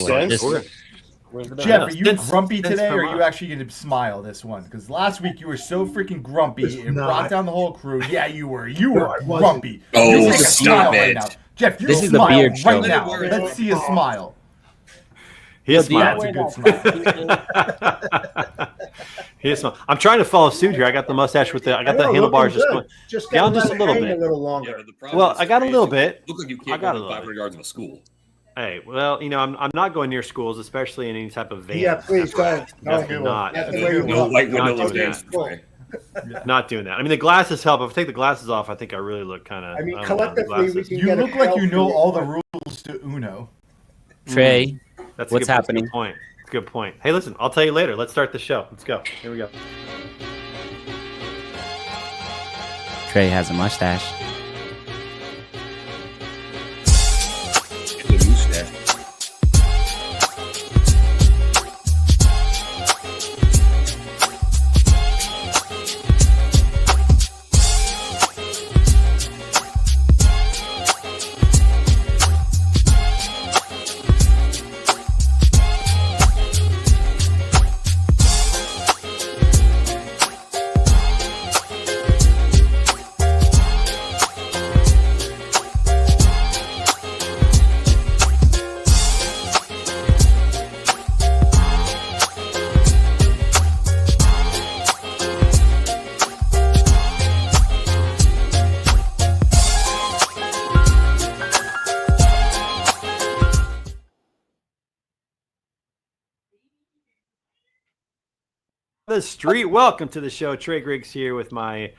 sense. Jeff, are you grumpy today, or are you actually going to smile this one? Because last week you were so freaking grumpy, it brought down the whole crew. Yeah, you were. You were grumpy. Oh, make a smile right now. Jeff, you smile right now. show. Let's see a smile. He is That's a good smile. He is smile. I'm trying to follow suit here. I got the mustache with the handlebars just going down just a little bit. A little longer. Well, I got a little bit. Look like you I can't got go a 500 little yards of a school. Hey, well, I'm not going near schools, especially in any type of van. Yeah, please go ahead. Definitely not. No white window Not doing games. Not doing that. I mean, the glasses help. If I take the glasses off, I think I really look kind of. I mean, collectively, we can You look like you know all the rules to Uno. Trey, That's what's happening? That's a good point. That's a good point. Hey, listen, I'll tell you later. Let's start the show. Let's go. Here we go. Trey has a mustache. The mustache. The street. Welcome to the show. Trey Griggs here with my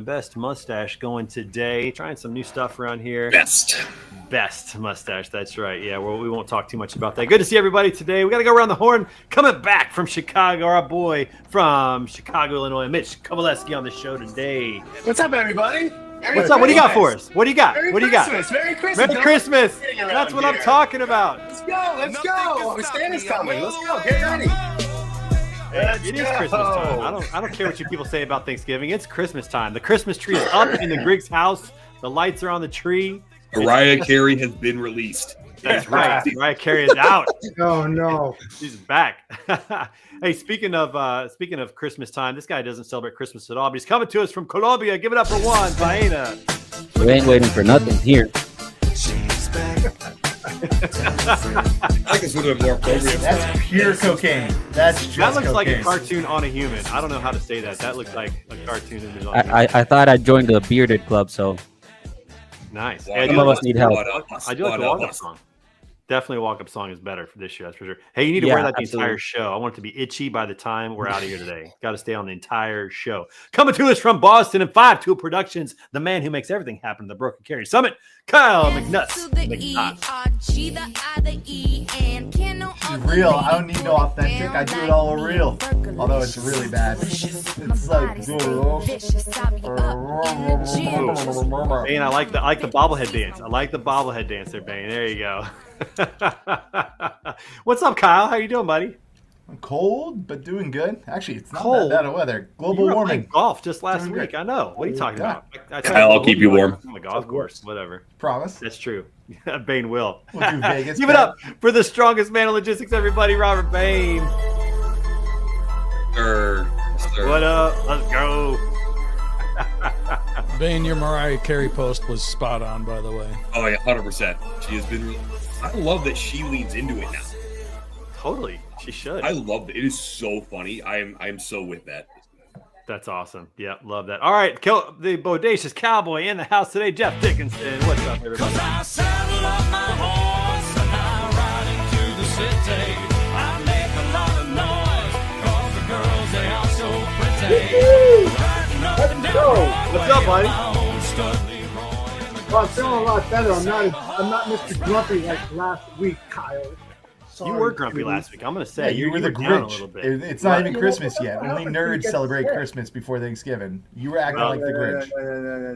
best mustache going today. Trying some new stuff around here. Best mustache. That's right. Yeah, well, we won't talk too much about that. Good to see everybody today. We got to go around the horn. Coming back from Chicago, our boy from Chicago, Illinois, Mitch Kovaleski on the show today. What's up, everybody? What's up? What do you got for us? What do you got? What do you got? Merry Christmas. Merry Christmas. That's what I'm talking about. Let's go. Let's go. Santa's coming. Let's go. Get ready. It is Christmas time. I don't care what you people say about Thanksgiving. It's Christmas time. The Christmas tree is up in the Griggs house. The lights are on the tree. Mariah Carey has been released. That's right. Mariah Carey is out. Oh no, she's back. Hey, speaking of Christmas time, this guy doesn't celebrate Christmas at all, but he's coming to us from Colombia. Give it up for Juan Baena. We ain't waiting for nothing here. I guess would have been more appropriate. That's pure cocaine. That's just that looks like a cocaine. cartoon on a human. I don't know how to say that. That looks like a cartoon image on a human. I thought I joined the bearded club, so Nice. Well, some of us need help. I do like the walk-up song. Definitely a walk-up song is better for this year, that's for sure. Hey, you need to wear that the entire show. I want it to be itchy by the time we're out of here today. Got to stay on the entire show. Coming to us from Boston and 5 Tool Productions, the man who makes everything happen, the Broken Carry Summit, Kyle McNuts. She's real. I don't need no authentic. I do it all real. Although it's really bad. It's like Bane, I like the bobblehead dance. I like the bobblehead dance there, Bane. There you go. What's up, Kyle? How you doing, buddy? I'm cold, but doing good. Actually, it's not Cold? that bad of weather. Global You were warming. playing golf just last Doing week. good. I know. What are you talking about? Kyle, I'll keep you warm. On the golf course, whatever. Promise. That's true. Bane will. We'll do Vegas. Give it up for the strongest man in logistics, everybody, Robert Bane. Sir. What up? Let's go. Bane, your Mariah Carey post was spot on, by the way. Oh yeah, 100%. She has been. I love that she leans into it now. Totally. She should. I love it. It is so funny. I am so with that. That's awesome. Yeah, love that. All right, the bodacious cowboy in the house today, Jeff Dickinson. What's up, everybody? I saddle up my horse and I ride into the city. I make a lot of noise 'cause the girls, they are so pretty. Riding up and down Broadway, What's up, buddy? my old Studley Roy. well, I'm feeling a lot better. I'm not Mr. Grumpy like last week, Kyle. Sorry, You were grumpy last week. I'm going to say Yeah, you were the down a Grinch. little bit. It's not even Christmas yet. Only nerds celebrate Christmas before Thanksgiving. You were acting like the Grinch.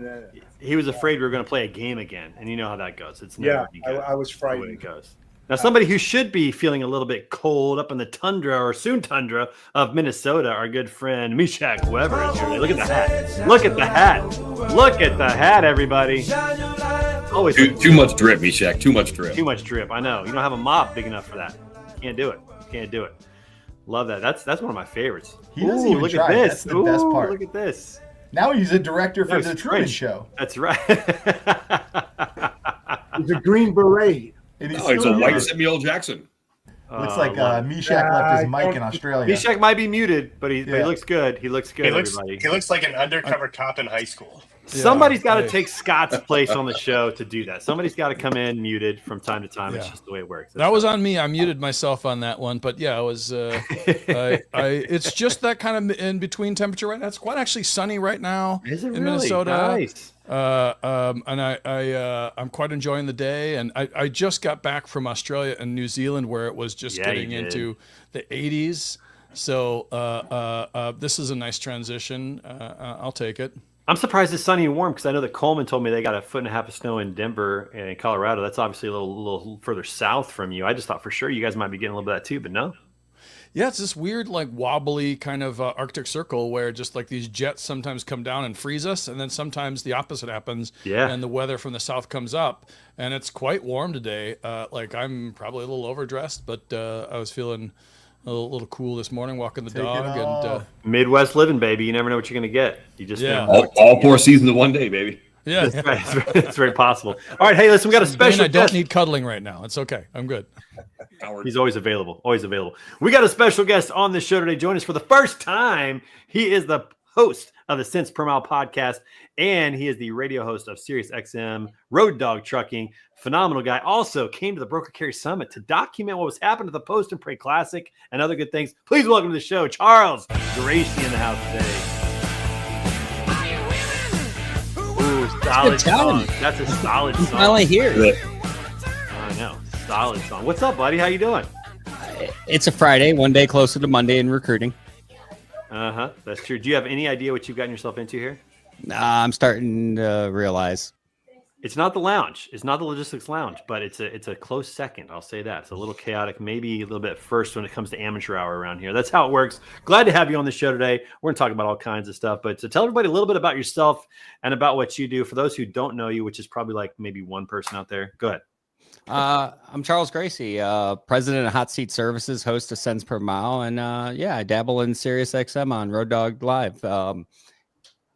No. He was afraid we were going to play a game again, and you know how that goes. It's never Yeah, good. I was the way it frightened. goes. Now, somebody who should be feeling a little bit cold up in the tundra or soon tundra of Minnesota, our good friend Meshach Weber is here today. Look at the hat. Look at the hat. Look at the hat, everybody. Always too much drip, Meshach. Too much drip. Too much drip. I know. You don't have a mop big enough for that. Can't do it. Can't do it. Love that. That's one of my favorites. He doesn't even look try. at this. That's the best part. Look at this. Now he's a director for No, the it's Truman French. Show. That's right. He's a Green Beret. And he's Oh, he's a still white here. Samuel Jackson. Looks like love it. Meshach left his mic in Australia. Meshach might be muted, but he looks good. He looks good, everybody. He looks like an undercover cop in high school. Somebody's got to take Scott's place on the show to do that. Somebody's got to come in muted from time to time. It's just the way it works. That was on me. I muted myself on that one, but yeah, it was. It's just that kind of in between temperature right now. It's quite actually sunny right now Is it in really? Minnesota. Nice. And I'm quite enjoying the day. And I just got back from Australia and New Zealand, where it was just getting into the 80s. So this is a nice transition. I'll take it. I'm surprised it's sunny and warm because I know that Coleman told me they got 1.5 feet of snow in Denver and Colorado. That's obviously a little further south from you. I just thought for sure you guys might be getting a little bit of that too, but no. Yeah, it's this weird, like wobbly kind of Arctic Circle where just like these jets sometimes come down and freeze us, and then sometimes the opposite happens. Yeah. And the weather from the south comes up, and it's quite warm today. Like I'm probably a little overdressed, but I was feeling a little cool this morning walking the dog. And Midwest living, baby. You never know what you're going to get. You just all 4 seasons in one day, baby. Yeah, that's right. It's very possible. All right, hey, listen, we got a special. I don't need cuddling right now. It's okay. I'm good. He's always available. Always available. We got a special guest on the show today. Join us for the first time. He is the host of the Cents Per Mile podcast, and he is the radio host of Sirius XM Road Dog Trucking. Phenomenal guy. Also came to the Broker Carrier Summit to document what was happening to the Post and Pray Classic and other good things. Please welcome to the show, Charles Gracie in the house today. Ooh, solid song. That's a solid song. Finally here. I know. Solid song. What's up, buddy? How you doing? It's a Friday, one day closer to Monday in recruiting. Uh-huh. That's true. Do you have any idea what you've gotten yourself into here? I'm starting to realize. It's not the lounge. It's not the logistics lounge, but it's a close second. I'll say that. It's a little chaotic, maybe a little bit first when it comes to amateur hour around here. That's how it works. Glad to have you on the show today. We're going to talk about all kinds of stuff, but to tell everybody a little bit about yourself and about what you do. For those who don't know you, which is probably like maybe one person out there, go ahead. I'm Charles Gracie, president of Hot Seat Services, host of Cents Per Mile, and I dabble in Sirius XM on Road Dog Live.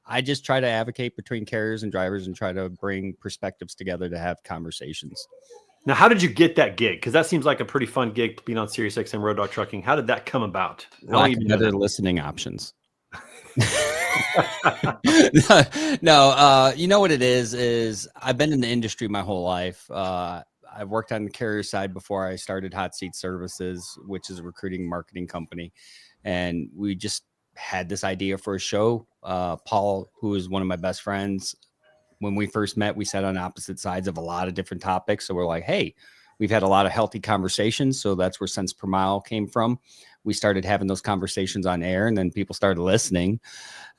I just try to advocate between carriers and drivers and try to bring perspectives together to have conversations. Now, how did you get that gig? Because that seems like a pretty fun gig being on Sirius XM Road Dog Trucking. How did that come about? Lack of better listening options. No, you know what it is I've been in the industry my whole life. I've worked on the carrier side before I started Hot Seat Services, which is a recruiting marketing company. And we just had this idea for a show. Paul, who is one of my best friends, when we first met, we sat on opposite sides of a lot of different topics. So we're like, hey, we've had a lot of healthy conversations. So that's where Cents Per Mile came from. We started having those conversations on air, and then people started listening.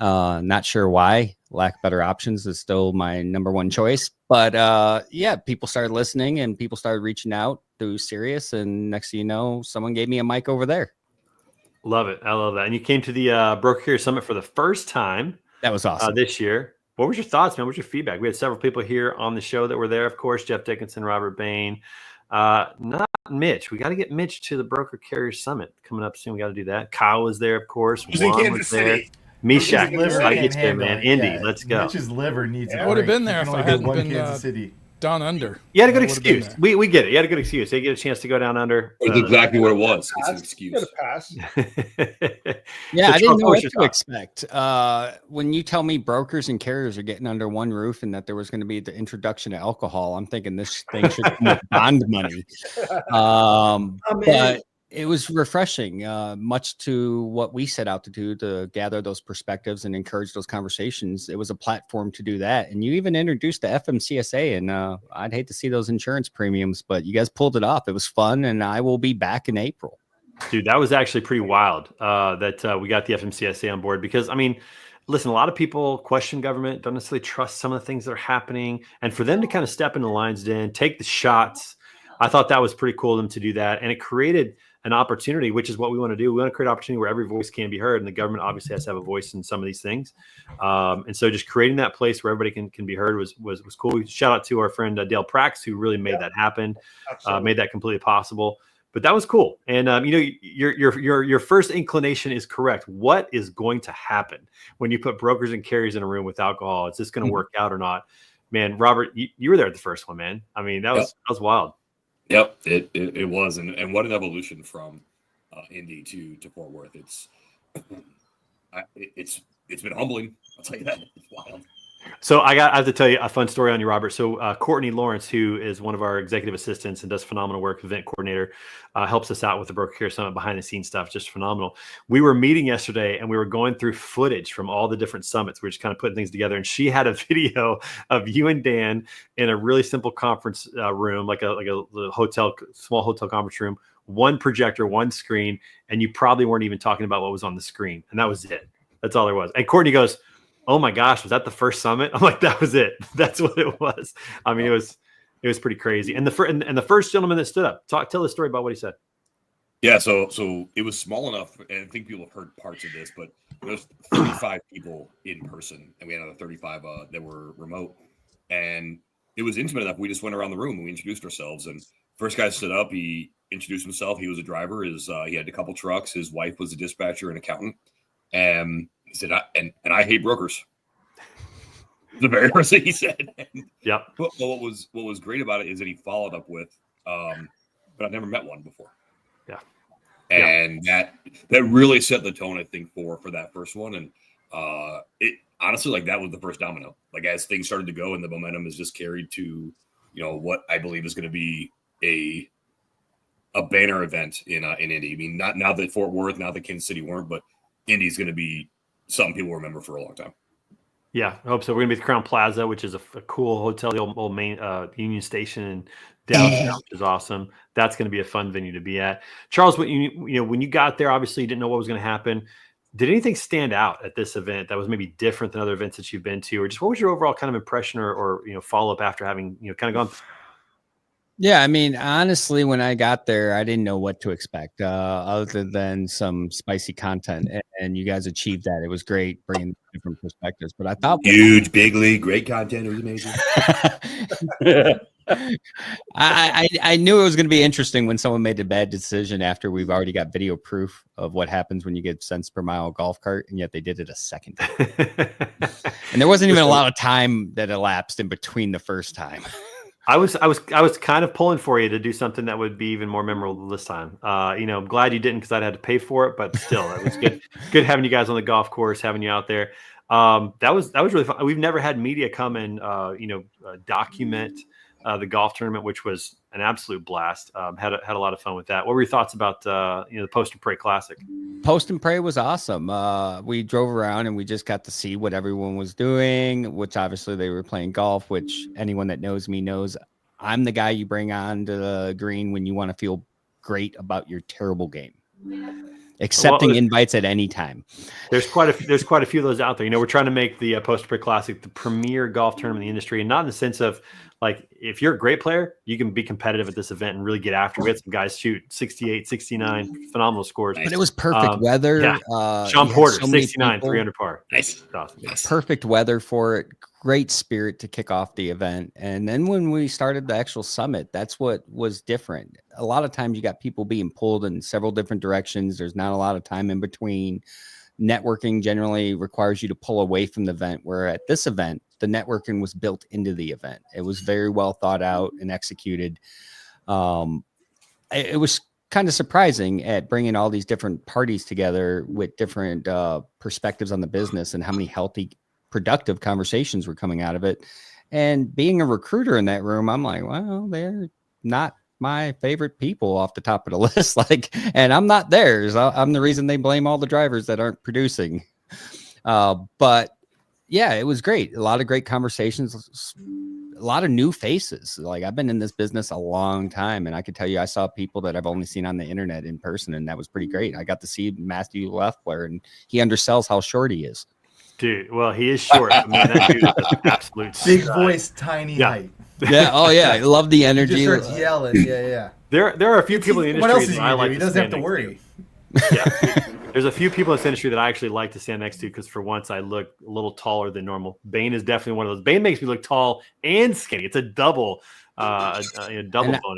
Not sure why. Lack of better options is still my number one choice. But people started listening, and people started reaching out through Sirius. And next thing you know, someone gave me a mic over there. Love it. I love that. And you came to the Broker Carrier Summit for the first time. That was awesome. This year. What was your thoughts, man? What was your feedback? We had several people here on the show that were there, of course, Jeff Dickinson, Robert Bain. Not Mitch. We got to get Mitch to the Broker Carrier Summit coming up soon. We got to do that. Kyle was there, of course. Juan was there. Meshach. I get there, man. Indy, let's go. Mitch's liver needs it. I would have been there if I hadn't been Kansas City. down under. You had a good excuse. We get it. You had a good excuse. You get a chance to go down under. That's exactly what it was. It's an excuse. Yeah, I didn't know what to expect. When you tell me brokers and carriers are getting under one roof and that there was going to be the introduction of alcohol, I'm thinking this thing should come with bond money. But it was refreshing, much to what we set out to do, to gather those perspectives and encourage those conversations. It was a platform to do that. And you even introduced the FMCSA, and I'd hate to see those insurance premiums, but you guys pulled it off. It was fun, and I will be back in April. Dude, that was actually pretty wild that we got the FMCSA on board because, I mean, listen, a lot of people question government, don't necessarily trust some of the things that are happening. And for them to kind of step in the lion's den, take the shots, I thought that was pretty cool of them to do that. And it created an opportunity, which is what we want to do. We want to create an opportunity where every voice can be heard, and the government obviously has to have a voice in some of these things. And so just creating that place where everybody can be heard was cool. Shout out to our friend Dale Prax, who really made that happen, made that completely possible. But that was cool. And your first inclination is correct. What is going to happen when you put brokers and carriers in a room with alcohol? Is this going to work out or not? Man, Robert, you were there at the first one, man. I mean, that was wild. Yep, it was, and what an evolution from Indy to Fort Worth. It's been humbling. I'll tell you that. It's wild. So I have to tell you a fun story on you, Robert. So Courtney Lawrence, who is one of our executive assistants and does phenomenal work, event coordinator, helps us out with the Broker Care Summit behind the scenes stuff, just phenomenal. We were meeting yesterday and we were going through footage from all the different summits. We were just kind of putting things together, and she had a video of you and Dan in a really simple conference room, like a small hotel conference room, one projector, one screen, and you probably weren't even talking about what was on the screen, and that was it. That's all there was. And Courtney goes, "Oh my gosh, was that the first summit?" I'm like, "That was it. That's what it was." I mean, it was pretty crazy. And the first gentleman that stood up, tell the story about what he said. Yeah, so it was small enough, and I think people have heard parts of this, but there was 35 people in person, and we had another 35 that were remote, and it was intimate enough. We just went around the room and we introduced ourselves. And first guy stood up, he introduced himself. He was a driver. He had a couple trucks. His wife was a dispatcher and accountant, and he said, I hate brokers. The very first thing he said. Yeah. But what was great about it is that he followed up with, but I've never met one before. Yeah. And that really set the tone, I think, for that first one. And it honestly, like, that was the first domino. Like, as things started to go and the momentum is just carried to, what I believe is going to be a banner event in Indy. I mean, not now that Fort Worth, now that Kansas City weren't, but Indy's going to be something people remember for a long time. Yeah, I hope so. We're going to be at Crown Plaza, which is a cool hotel, the old main Union Station in downtown, which is awesome. That's going to be a fun venue to be at. Charles, when you got there, obviously you didn't know what was going to happen. Did anything stand out at this event that was maybe different than other events that you've been to, or just what was your overall kind of impression or follow up after having kind of gone? Yeah, I mean, honestly, when I got there, I didn't know what to expect other than some spicy content, and you guys achieved that. It was great bringing different perspectives, but I thought huge, big league, great content. It was amazing. I knew it was going to be interesting when someone made a bad decision after we've already got video proof of what happens when you get cents per mile golf cart, and yet they did it a second time. And there wasn't even a lot of time that elapsed in between the first time. I was kind of pulling for you to do something that would be even more memorable this time. I'm glad you didn't, because I'd had to pay for it, but still, it was good. Good having you guys on the golf course, having you out there. That was really fun. We've never had media come and document the golf tournament, which was an absolute blast. Had a lot of fun with that. What were your thoughts about the Post and Pray Classic? Post and Pray was awesome. We drove around and we just got to see what everyone was doing, which obviously they were playing golf, which anyone that knows me knows I'm the guy you bring on to the green when you want to feel great about your terrible game. Accepting invites at any time. There's quite a few of those out there. We're trying to make the Post and Pray Classic the premier golf tournament in the industry, and not in the sense of, like, if you're a great player, you can be competitive at this event and really get after it. We had some guys shoot 68, 69, phenomenal scores. But it was perfect weather. Yeah. Sean Porter, 69, 300 par. Nice. Awesome. Nice. Perfect weather for it. Great spirit to kick off the event. And then when we started the actual summit, that's what was different. A lot of times you got people being pulled in several different directions. There's not a lot of time in between. Networking generally requires you to pull away from the event, where at this event, the networking was built into the event. It was very well thought out and executed. It was kind of surprising at bringing all these different parties together with different perspectives on the business and how many healthy, productive conversations were coming out of it. And being a recruiter in that room, I'm like, well, they're not my favorite people off the top of the list. And I'm not theirs. I'm the reason they blame all the drivers that aren't producing. But yeah, it was great. A lot of great conversations, a lot of new faces. Like, I've been in this business a long time, and I could tell you, I saw people that I've only seen on the internet in person, and that was pretty great. I got to see Matthew Leffler, and he undersells how short he is. Dude, well, he is short. I mean, that dude is an absolute Big stud. voice, tiny height. Yeah. Oh yeah. I love the He energy. just starts yelling. Yeah. There are a few people in the What else industry is he that I gonna do? like He to doesn't have stand to next worry. Yeah. There's a few people in this industry that I actually like to stand next to because for once I look a little taller than normal. Bane is definitely one of those. Bane makes me look tall and skinny. It's a double bonus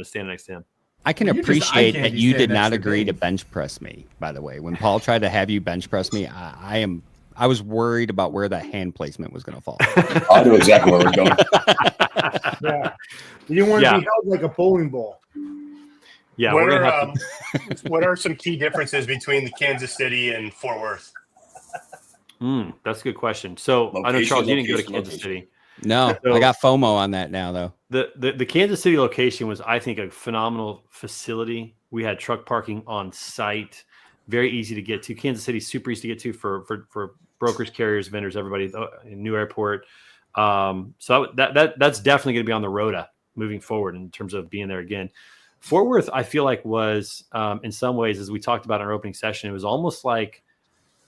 standing next to him. I can Well, you just appreciate eye that candy you stand did next not to agree to Bane. bench press me, by the way. When Paul tried to have you bench press me, I was worried about where that hand placement was going to fall. I know exactly where we're going. Yeah. You didn't want to Yeah. be held like a bowling ball. Yeah, What we're gonna are have to. what are some key differences between the Kansas City and Fort Worth? That's a good question. So I know Location, Charles, you didn't go to location, Kansas location. City. No, So- I got FOMO on that now, though. The Kansas City location was, I think, a phenomenal facility. We had truck parking on site, very easy to get to. Kansas City super easy to get to for brokers, carriers, vendors, everybody. New airport. So that's definitely going to be on the rota moving forward in terms of being there again. Fort Worth, I feel like was in some ways, as we talked about in our opening session, it was almost like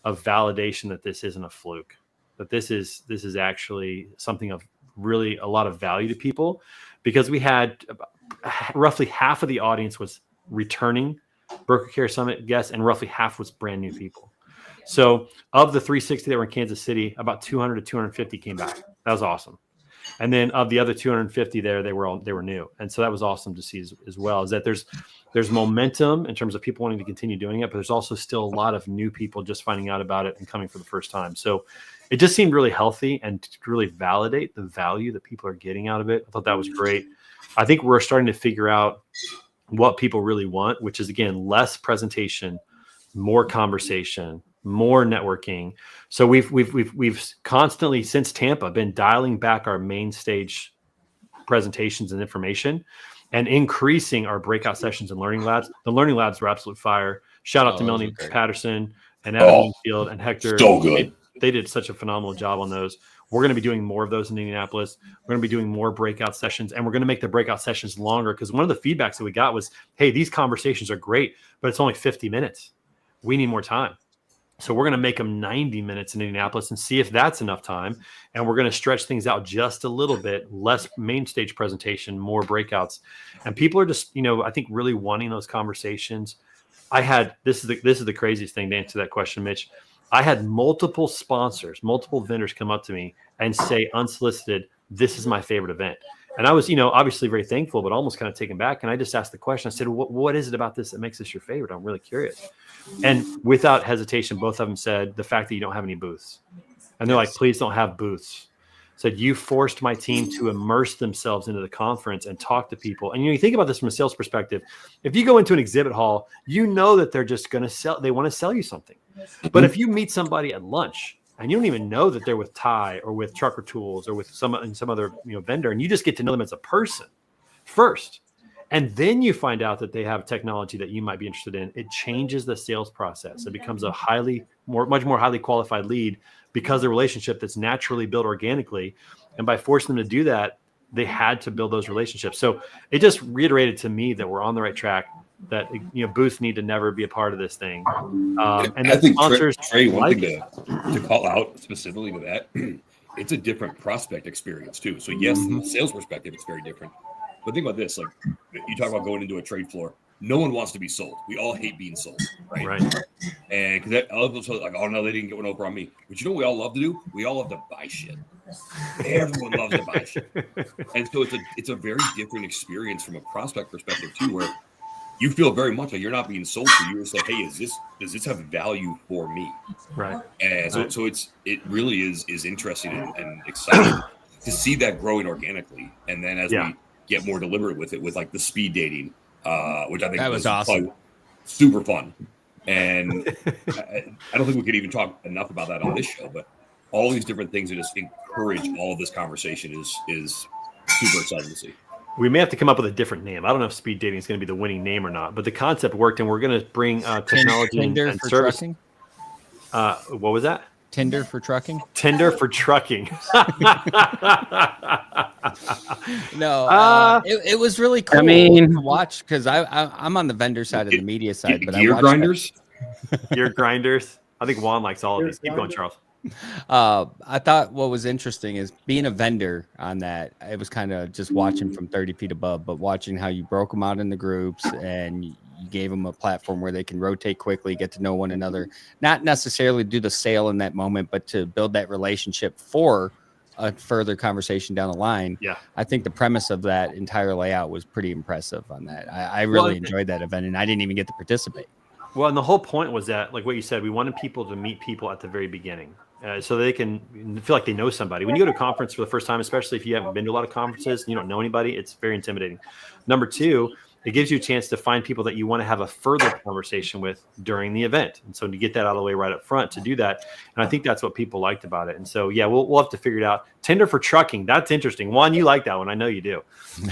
a validation that this isn't a fluke, that this is actually something of really a lot of value to people, because we had roughly half of the audience was returning Broker Care Summit guests and roughly half was brand new people. So of the 360 that were in Kansas City, about 200 to 250 came back. That was awesome. And then of the other 250 there, they were new. And so that was awesome to see as well, is that there's momentum in terms of people wanting to continue doing it, but there's also still a lot of new people just finding out about it and coming for the first time. So it just seemed really healthy and to really validate the value that people are getting out of it. I thought that was great. I think we're starting to figure out what people really want, which is, again, less presentation, more conversation, more networking. So we've constantly, since Tampa, been dialing back our main stage presentations and information and increasing our breakout sessions and learning labs. The learning labs were absolute fire. Shout out to Melanie Patterson and Adam Field and Hector. So good. They did such a phenomenal job on those. We're going to be doing more of those in Indianapolis. We're going to be doing more breakout sessions, and we're going to make the breakout sessions longer, because one of the feedbacks that we got was, hey, these conversations are great, but it's only 50 minutes. We need more time. So we're going to make them 90 minutes in Indianapolis and see if that's enough time. And we're going to stretch things out just a little bit, less main stage presentation, more breakouts. And people are just, I think really wanting those conversations. This is the craziest thing to answer that question, Mitch. I had multiple sponsors, multiple vendors come up to me and say unsolicited, this is my favorite event. And I was, obviously very thankful, but almost kind of taken back. And I just asked the question. I said, what is it about this that makes this your favorite? I'm really curious. And without hesitation, both of them said the fact that you don't have any booths. And they're like, please don't have booths. Said, you forced my team to immerse themselves into the conference and talk to people. And you think about this from a sales perspective. If you go into an exhibit hall, you know that they're just going to sell. They want to sell you something. But if you meet somebody at lunch and you don't even know that they're with Ty or with Trucker Tools or with some other vendor, and you just get to know them as a person first, and then you find out that they have technology that you might be interested in, it changes the sales process. It becomes a much more highly qualified lead, because the relationship that's naturally built organically. And by forcing them to do that, they had to build those relationships. So it just reiterated to me that we're on the right track, that booths need to never be a part of this thing. And I think sponsors Trey, one thing to call out specifically to that, it's a different prospect experience too. So yes, from a sales perspective, it's very different. But think about this: like you talk about going into a trade floor, no one wants to be sold. We all hate being sold, right? And because all of us are like, oh no, they didn't get one over on me. But you know what we all love to do? We all love to buy shit. Everyone loves to buy shit, and so it's a very different experience from a prospect perspective too, where you feel very much like you're not being sold to. You're just like, hey, does this have value for me? Right. And so it really is interesting and exciting to see that growing organically. And then as we get more deliberate with it, with like the speed dating, which I think that was awesome, super fun. And I don't think we could even talk enough about that on this show, but all these different things that just encourage all of this conversation is super exciting to see. We may have to come up with a different name. I don't know if speed dating is going to be the winning name or not, but the concept worked, and we're going to bring technology Tinder and for service. Trucking? What was that? Tinder for trucking? Tinder for trucking. No, it was really cool to watch, because I'm on the vendor side of the media side. But Gear grinders? Gear grinders. I think Juan likes all of these. Keep going, Charles. I thought what was interesting is being a vendor on that. It was kind of just watching from 30 feet above, but watching how you broke them out in the groups and you gave them a platform where they can rotate quickly, get to know one another, not necessarily do the sale in that moment, but to build that relationship for a further conversation down the line. Yeah. I think the premise of that entire layout was pretty impressive on that. I really enjoyed that event, and I didn't even get to participate. Well, and the whole point was that, like what you said, we wanted people to meet people at the very beginning. So they can feel like they know somebody. When you go to a conference for the first time, especially if you haven't been to a lot of conferences and you don't know anybody, it's very intimidating. Number two, it gives you a chance to find people that you want to have a further conversation with during the event. And so to get that out of the way right up front, to do that. And I think that's what people liked about it. And so, yeah, we'll have to figure it out. Tender for trucking. That's interesting. Juan, you like that one. I know you do.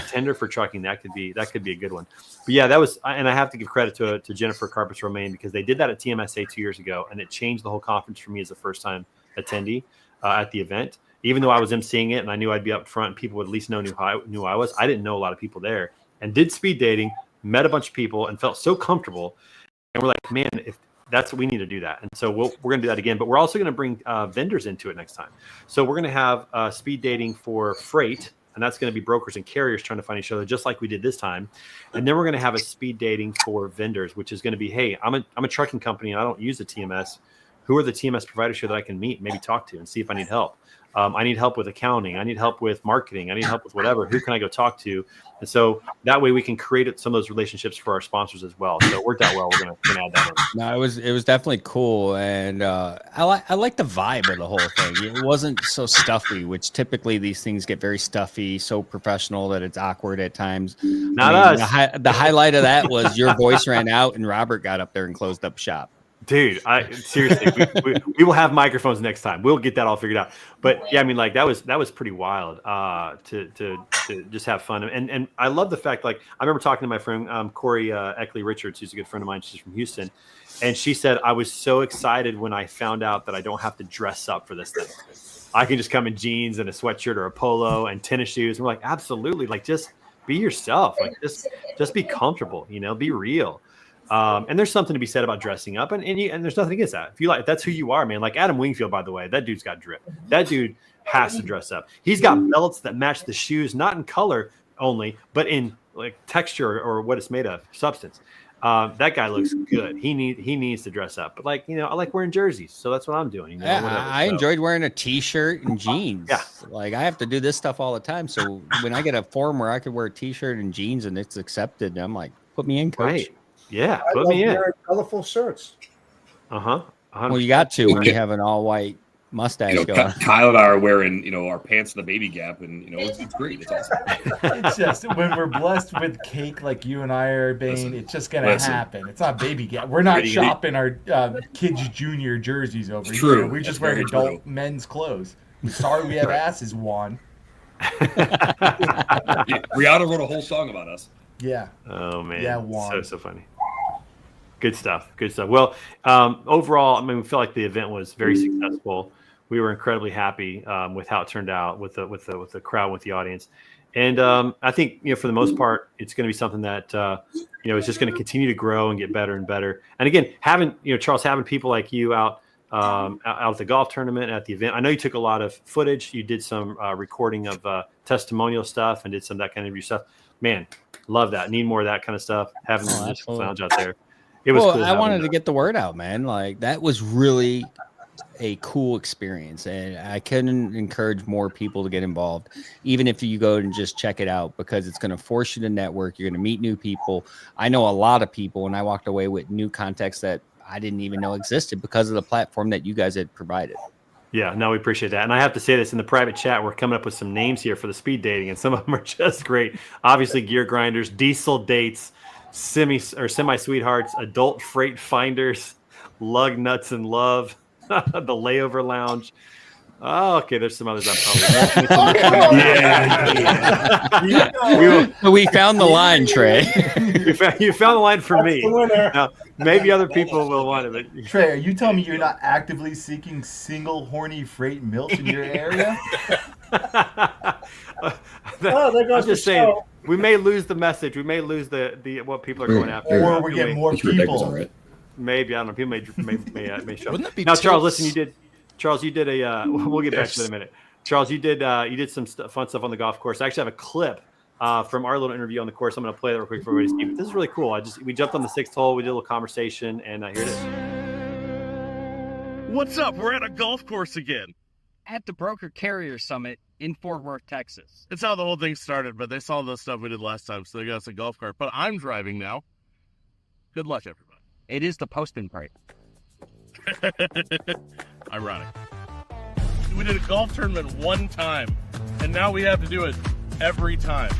Tender for trucking. That could be a good one. But yeah, that was, and I have to give credit to Jennifer Carpus Romaine, because they did that at TMSA 2 years ago. And it changed the whole conference for me as a first time attendee at the event. Even though I was emceeing it and I knew I'd be up front, people would at least know who I was. I didn't know a lot of people there, and did speed dating, met a bunch of people, and felt so comfortable. And we're like, man, if that's what we need to do that. And so we're going to do that again, but we're also going to bring vendors into it next time. So we're going to have speed dating for freight, and that's going to be brokers and carriers trying to find each other, just like we did this time. And then we're going to have a speed dating for vendors, which is going to be, hey, I'm a trucking company and I don't use the TMS. Who are the TMS providers here that I can meet, maybe talk to, and see if I need help? I need help with accounting. I need help with marketing. I need help with whatever. Who can I go talk to? And so that way we can create some of those relationships for our sponsors as well. So it worked out well. We're going to add that in. No, it was definitely cool, and I like the vibe of the whole thing. It wasn't so stuffy, which typically these things get very stuffy, so professional that it's awkward at times. Not us. The highlight of that was your voice ran out, and Robert got up there and closed up shop. Dude, seriously, we will have microphones next time. We'll get that all figured out. But yeah, I mean, like that was pretty wild to just have fun. And I love the fact, like, I remember talking to my friend Corey Eckley Richards, who's a good friend of mine. She's from Houston, and she said, I was so excited when I found out that I don't have to dress up for this thing. I can just come in jeans and a sweatshirt or a polo and tennis shoes. And we're like, absolutely, like just be yourself, like just be comfortable, be real. And there's something to be said about dressing up, and there's nothing against that. If you like, that's who you are, man. Like Adam Wingfield, by the way, that dude's got drip. That dude has to dress up. He's got belts that match the shoes, not in color only, but in like texture or what it's made of, substance. That guy looks good. He needs to dress up. But like, I like wearing jerseys, so that's what I'm doing. I enjoyed wearing a t-shirt and jeans. Yeah. Like I have to do this stuff all the time. So when I get a forum where I could wear a t-shirt and jeans and it's accepted, I'm like, put me in, coach. Right. Yeah, I put me in. Colorful shirts. Well, you got to when you have an all-white mustache going. Kyle and I are wearing, our pants in the Baby Gap, and it's great. It's awesome. It's just when we're blessed with cake like you and I are, Bane, it's just gonna happen. It's not Baby Gap. We're not shopping our kids' junior jerseys over here. True. We're just wearing adult men's clothes. We're sorry we have asses, Juan. Rihanna wrote a whole song about us. Yeah. Oh man. Yeah, Juan. So funny. Good stuff. Well, overall, I mean, we feel like the event was very successful. We were incredibly happy with how it turned out with the crowd, with the audience, and I think for the most part, it's going to be something that is just going to continue to grow and get better and better. And again, having Charles, having people like you out at the golf tournament, at the event. I know you took a lot of footage. You did some recording of testimonial stuff and did some of that kind of interview stuff. Man, love that. Need more of that kind of stuff. Having the lounge out there. It was cool. I wanted to get the word out, man. Like that was really a cool experience, and I couldn't encourage more people to get involved, even if you go and just check it out, because it's going to force you to network. You're going to meet new people. I know a lot of people, and I walked away with new contacts that I didn't even know existed because of the platform that you guys had provided. Yeah, no, we appreciate that. And I have to say this in the private chat, we're coming up with some names here for the speed dating, and some of them are just great. Obviously, Gear Grinders, Diesel Dates, Semi Sweethearts, Adult Freight Finders, Lug Nuts and Love, the Layover Lounge. Oh, okay. There's some others. We found the line, Trey. You found the line for me. Now, maybe other people will want it. But... Trey, are you telling me you're not actively seeking single horny freight milfs in your area? I'm just saying, we may lose the message. We may lose the what people are going after. Or we get more people. Maybe, I don't know. People may show. Wouldn't it be now, Charles, listen, you did. Charles, you did a. We'll get back to it in a minute. Charles, you did some fun stuff on the golf course. I actually have a clip from our little interview on the course. I'm going to play that real quick for everybody to see. But this is really cool. We jumped on the 6th hole. We did a little conversation, and here it is. What's up? We're at a golf course again. At the Broker Carrier Summit in Fort Worth, Texas. It's how the whole thing started, but they saw the stuff we did last time, so they got us a golf cart. But I'm driving now. Good luck, everybody. It is the post and pray. Ironic. We did a golf tournament one time, and now we have to do it every time.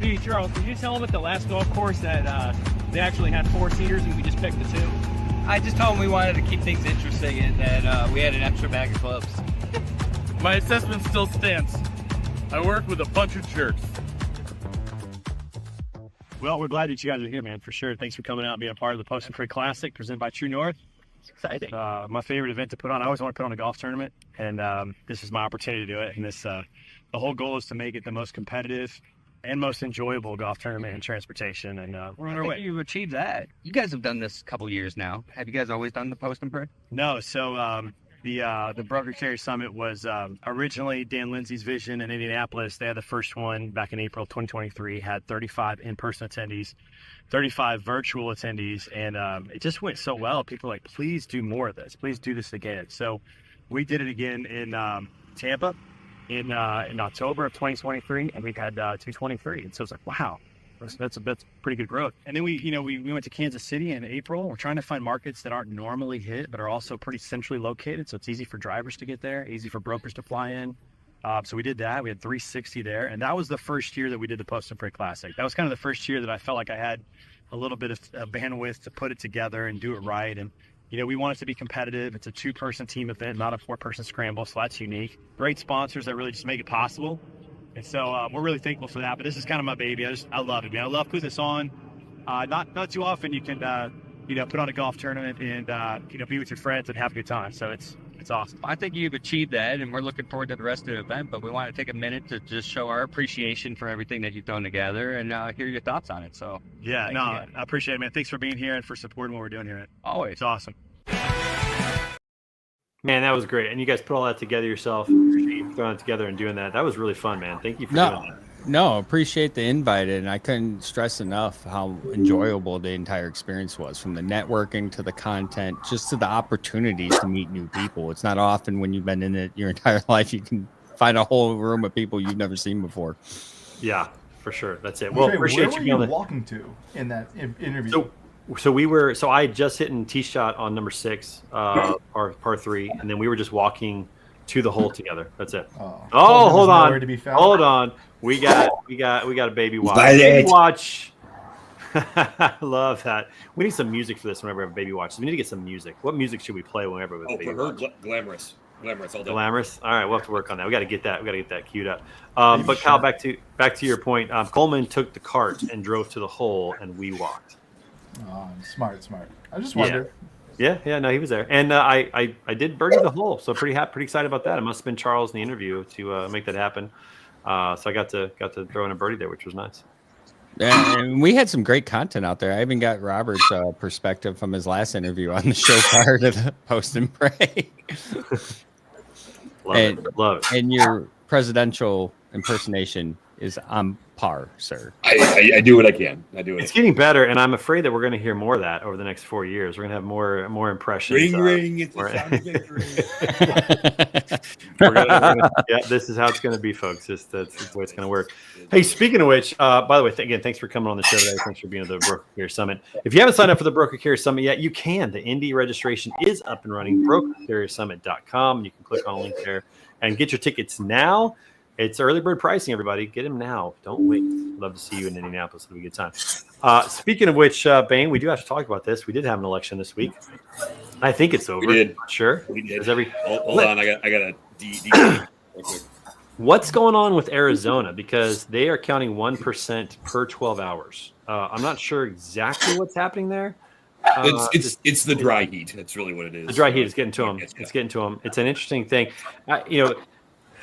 Hey, Charles, did you tell them at the last golf course that they actually had 4-seaters and we just picked the 2? I just told them we wanted to keep things interesting and that we had an extra bag of clubs. My assessment still stands. I work with a bunch of jerks. Well, we're glad that you guys are here, man, for sure. Thanks for coming out and being a part of the Post and Pray Classic presented by True North. It's exciting. My favorite event to put on. I always want to put on a golf tournament, and this is my opportunity to do it. And the whole goal is to make it the most competitive and most enjoyable golf tournament in transportation. And we're on our way. You've achieved that. You guys have done this a couple years now. Have you guys always done the Post and Pray? No. So the Broker Carrier Summit was originally Dan Lindsay's vision in Indianapolis. They had the first one back in April 2023, had 35 in-person attendees, 35 virtual attendees, and it just went so well. People were like, please do more of this. Please do this again. So we did it again in Tampa in October of 2023, and we've had 223. And so it's like, wow. That's pretty good growth. And then we went to Kansas City in April. We're trying to find markets that aren't normally hit, but are also pretty centrally located. So it's easy for drivers to get there, easy for brokers to fly in. So we did that. We had 360 there. And that was the first year that we did the Post and Pray Classic. That was kind of the first year that I felt like I had a little bit of bandwidth to put it together and do it right. And, we want it to be competitive. It's a 2-person team event, not a 4-person scramble. So that's unique. Great sponsors that really just make it possible. And so we're really thankful for that. But this is kind of my baby. I love it, man. I love putting this on. Not too often you can, put on a golf tournament and, be with your friends and have a good time. So it's awesome. I think you've achieved that, and we're looking forward to the rest of the event. But we want to take a minute to just show our appreciation for everything that you've done together and hear your thoughts on it. So yeah, I appreciate it, man. Thanks for being here and for supporting what we're doing here, man. Always. It's awesome. Man, that was great. And you guys put all that together yourself, throwing it together and doing that. That was really fun, man. Thank you for doing that. No, appreciate the invite. And I couldn't stress enough how enjoyable the entire experience was, from the networking to the content, just to the opportunities to meet new people. It's not often when you've been in it your entire life, you can find a whole room of people you've never seen before. Yeah, for sure. That's it. Well, appreciate where were you walking to in that interview? So I had just hit in tee shot on number 6, par 3, and then we were just walking to the hole together. That's it. Oh, hold on. Hold on. We got a baby watch. Baby watch. Love that. We need some music for this whenever we have a baby watch. So we need to get some music. What music should we play whenever we have a baby watch? Glamorous. All day. Glamorous. All right, we'll have to work on that. We got to get that queued up. But Kyle, back to your point. Coleman took the cart and drove to the hole, and we walked. Oh, smart. I just wondered. Yeah. No, he was there, and I did birdie the hole, so pretty excited about that. It must have been Charles in the interview to make that happen. So I got to throw in a birdie there, which was nice. Yeah, and we had some great content out there. I even got Robert's perspective from his last interview on the show prior to the Post and Pray. Love it. And your presidential impersonation is on par, sir. I do what I can. It's getting better, and I'm afraid that we're going to hear more of that over the next 4 years. We're going to have more impressions. Ring, it's a sound of victory. Yeah, this is how it's going to be, folks. That's the way it's going to work. Hey, speaking of which, by the way, again, thanks for coming on the show today. Thanks for being at the Broker Carrier Summit. If you haven't signed up for the Broker Carrier Summit yet, you can. The Indy registration is up and running. BrokerCarrierSummit.com. You can click on the link there and get your tickets now. It's early bird pricing, everybody. Get them now. Don't wait. Love to see you in Indianapolis. It'll be a good time. Speaking of which, Bane, we do have to talk about this. We did have an election this week. I think it's over. We did. Sure. We did. Hold on. I got a D. What's going on with Arizona? Because they are counting 1% per 12 hours. I'm not sure exactly what's happening there. It's the dry heat. That's really what it is. The dry heat is getting to them. It's getting to them. It's an interesting thing.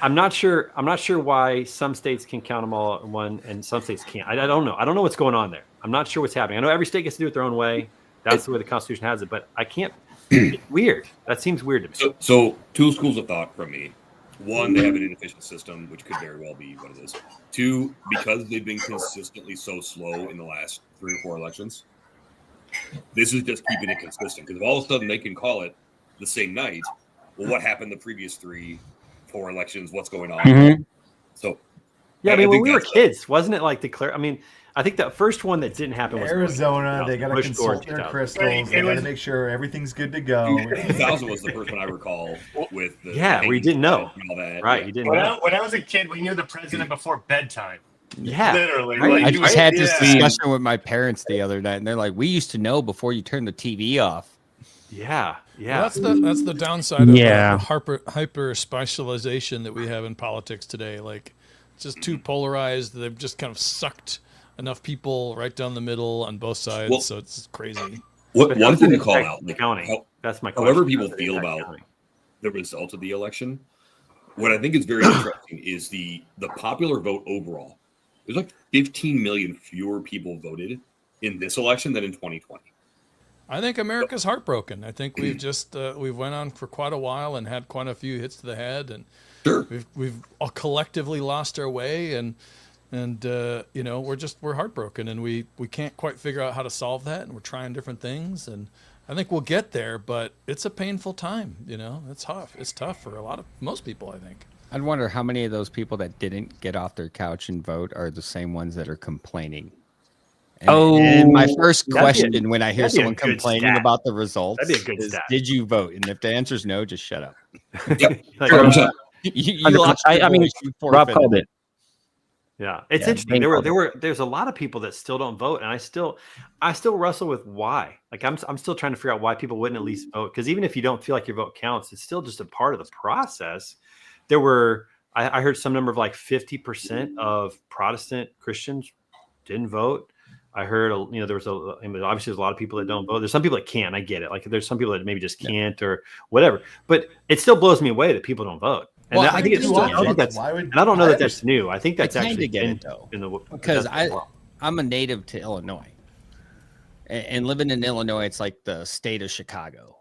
I'm not sure why some states can count them all at one and some states can't. I don't know. I don't know what's going on there. I'm not sure what's happening. I know every state gets to do it their own way. That's the way the Constitution has it. But I can't Weird. That seems weird to me. So two schools of thought from me. One, they have an inefficient system, which could very well be what it is. Two, because they've been consistently so slow in the last 3 or 4 elections, this is just keeping it consistent. Because if all of a sudden they can call it the same night, well, what happened the previous 3, 4 elections? What's going on? Mm-hmm. So, yeah, I mean, when we were kids, wasn't it like declare? I mean, I think the first one that didn't happen was Arizona. They got to consult their crystals. They got to make sure everything's good to go. 2000 was the first one I recall with the we didn't know. All that. Right, you didn't know. When I was a kid, we knew the president before bedtime. Yeah, literally. I just had this discussion with my parents the other night, and they're like, "We used to know before you turned the TV off." Yeah. Well, that's the downside of the hyper specialization that we have in politics today. Like, it's just too polarized. They've just kind of sucked enough people right down the middle on both sides, Well, so it's crazy. One thing to call out, like, that's my however question. people feel about the result of the election, what I think is very interesting is the popular vote overall. There's like 15 million fewer people voted in this election than in 2020. I think America's heartbroken. I think we've just we've went on for quite a while and had quite a few hits to the head, and we've all collectively lost our way, and you know, we're heartbroken, and we can't quite figure out how to solve that, and we're trying different things, and I think we'll get there, but it's a painful time. You know, it's tough. It's tough for most people, I think. I'd wonder how many of those people that didn't get off their couch and vote are the same ones that are complaining. And my first question when I hear someone complaining about the results is, "Did you vote?" And if the answer is no, just shut up. You lost. I mean, Rob called it. Yeah, it's interesting. There's a lot of people that still don't vote, and I still wrestle with why. Like I'm still trying to figure out why people wouldn't at least vote, because even if you don't feel like your vote counts, it's still just a part of the process. I heard some number of like 50% of Protestant Christians didn't vote. I heard, obviously there's a lot of people that don't vote. There's some people that can't. I get it. Like there's some people that maybe just can't or whatever. But it still blows me away that people don't vote. And I think it's still. I don't know that that's new. I think that's actually get it though, because I'm a native to Illinois, and living in Illinois, it's like the state of Chicago.